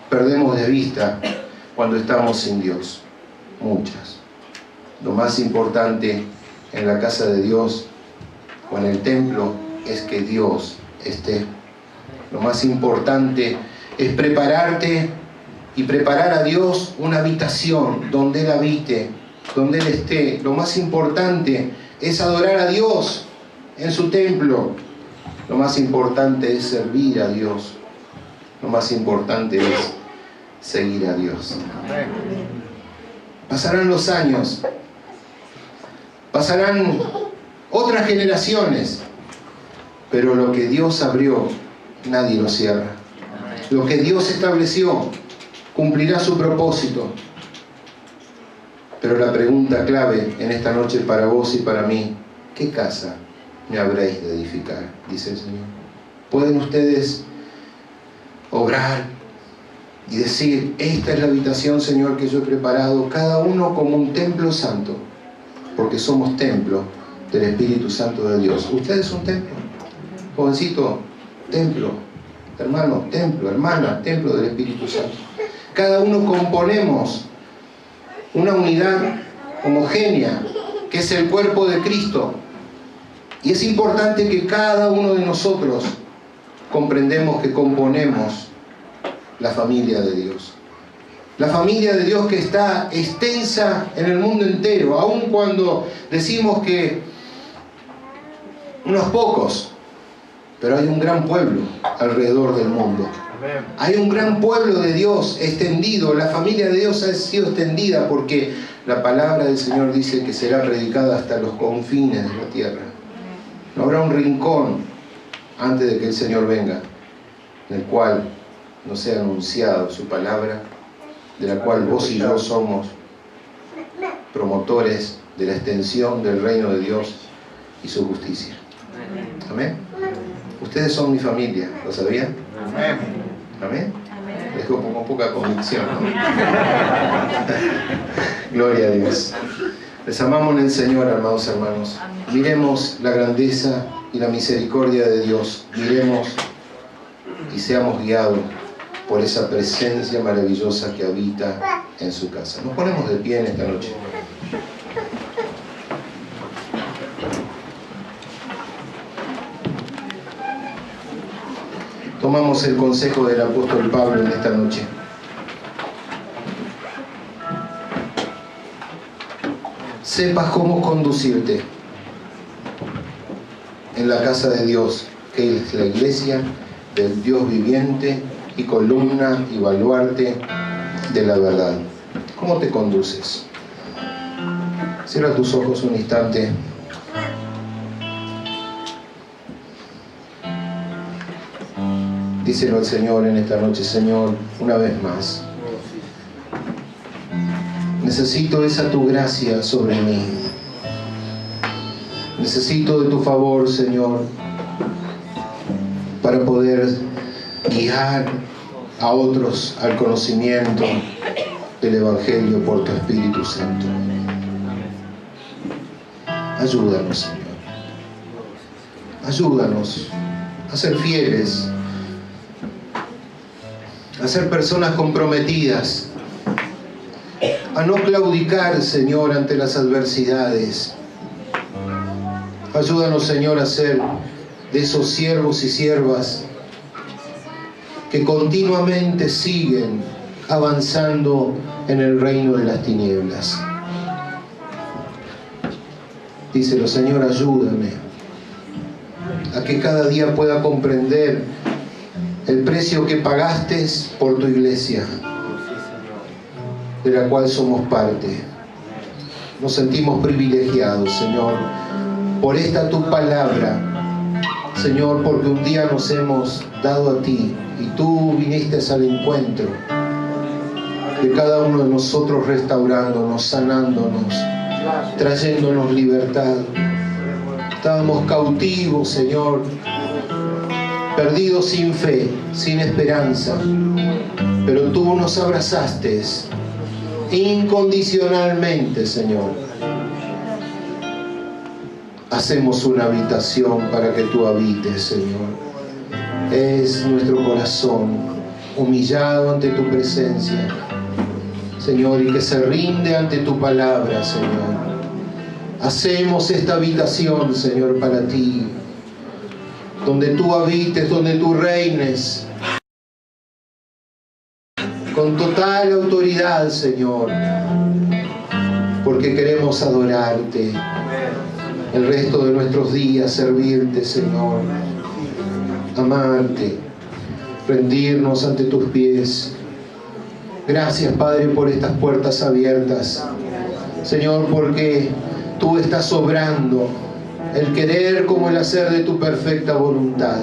perdemos de vista cuando estamos sin Dios? Muchas. Lo más importante en la casa de Dios o en el templo es que Dios esté. Lo más importante es prepararte y preparar a Dios una habitación donde Él habite, donde Él esté. Lo más importante es adorar a Dios en su templo. Lo más importante es servir a Dios. Lo más importante es seguir a Dios. Pasarán los años, pasarán otras generaciones, pero lo que Dios abrió, nadie lo cierra. Lo que Dios estableció, cumplirá su propósito. Pero la pregunta clave en esta noche para vos y para mí: ¿qué casa me habréis de edificar? Dice el Señor. ¿Pueden ustedes obrar y decir: esta es la habitación, Señor, que yo he preparado, cada uno como un templo santo, porque somos templo del Espíritu Santo de Dios? ¿Usted es un templo? Jovencito, templo. Hermano, templo. Hermana, templo del Espíritu Santo. Cada uno componemos una unidad homogénea, que es el cuerpo de Cristo. Y es importante que cada uno de nosotros comprendemos que componemos la familia de Dios. La familia de Dios que está extensa en el mundo entero, aun cuando decimos que unos pocos, pero hay un gran pueblo alrededor del mundo. Hay un gran pueblo de Dios extendido. La familia de Dios ha sido extendida porque la palabra del Señor dice que será predicada hasta los confines de la tierra. No habrá un rincón antes de que el Señor venga en el cual no sea anunciado su palabra, de la cual vos y yo somos promotores de la extensión del reino de Dios y su justicia. Amén. Ustedes son mi familia, ¿lo sabían? Amén. Amén. Les pongo poca convicción, ¿no? Gloria a Dios. Les amamos en el Señor, amados hermanos. Miremos la grandeza y la misericordia de Dios. Miremos y seamos guiados por esa presencia maravillosa que habita en su casa. Nos ponemos de pie en esta noche. Tomamos el consejo del apóstol Pablo en esta noche. Sepas cómo conducirte en la casa de Dios, que es la iglesia del Dios viviente y columna y baluarte de la verdad. ¿Cómo te conduces? Cierra tus ojos un instante. Díselo al Señor en esta noche: Señor, una vez más, necesito esa tu gracia sobre mí. Necesito de tu favor, Señor, para poder guiar a otros al conocimiento del Evangelio por tu Espíritu Santo. Ayúdanos, Señor. Ayúdanos a ser fieles, a ser personas comprometidas, a no claudicar, Señor, ante las adversidades. Ayúdanos, Señor, a ser de esos siervos y siervas que continuamente siguen avanzando en el reino de las tinieblas. Díselo: Señor, ayúdame a que cada día pueda comprender el precio que pagaste por tu iglesia, de la cual somos parte. Nos sentimos privilegiados, Señor, por esta tu palabra Señor, porque un día nos hemos dado a ti y tú viniste al encuentro de cada uno de nosotros, restaurándonos, sanándonos, trayéndonos libertad. Estábamos cautivos, Señor, perdidos sin fe, sin esperanza, pero tú nos abrazaste incondicionalmente, Señor. Hacemos una habitación para que tú habites, Señor. Es nuestro corazón humillado ante tu presencia, Señor, y que se rinde ante tu palabra, Señor. Hacemos esta habitación, Señor, para ti, donde tú habites, donde tú reines, con total autoridad, Señor, porque queremos adorarte el resto de nuestros días, servirte, Señor, amarte, rendirnos ante tus pies. Gracias, Padre, por estas puertas abiertas, Señor, porque tú estás obrando el querer como el hacer de tu perfecta voluntad.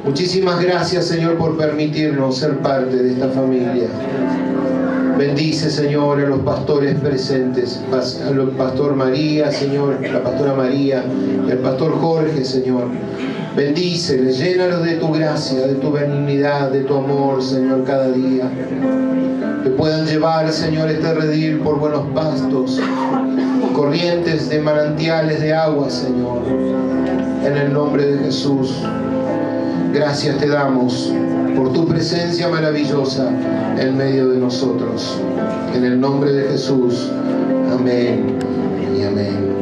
Muchísimas gracias, Señor, por permitirnos ser parte de esta familia. Bendice, Señor, a los pastores presentes, al pastor María, Señor, la pastora María y al pastor Jorge, Señor. Bendíceles, llénalos de tu gracia, de tu benignidad, de tu amor, Señor, cada día. Que puedan llevar, Señor, este redil por buenos pastos, corrientes de manantiales de agua, Señor. En el nombre de Jesús. Gracias te damos por tu presencia maravillosa en medio de nosotros. En el nombre de Jesús. Amén y amén.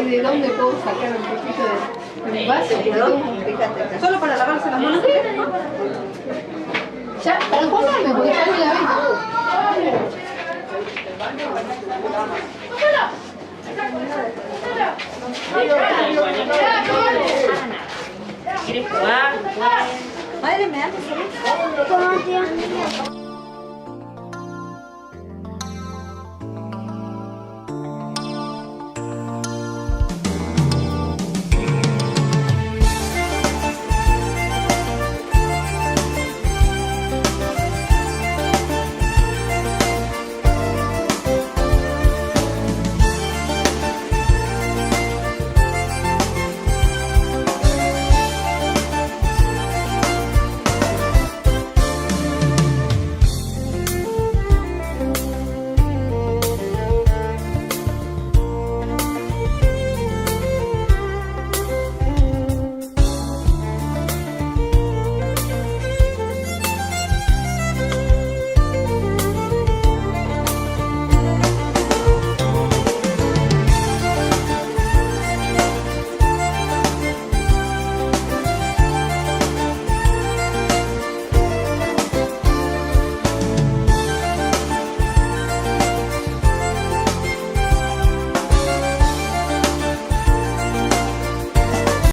¿De dónde puedo sacar un poquito de mi vaso? ¿Solo para lavarse las manos? Ya, para enjuagarme, porque ya me lavé. ¿Quieres jugar? Madre, ¿me das un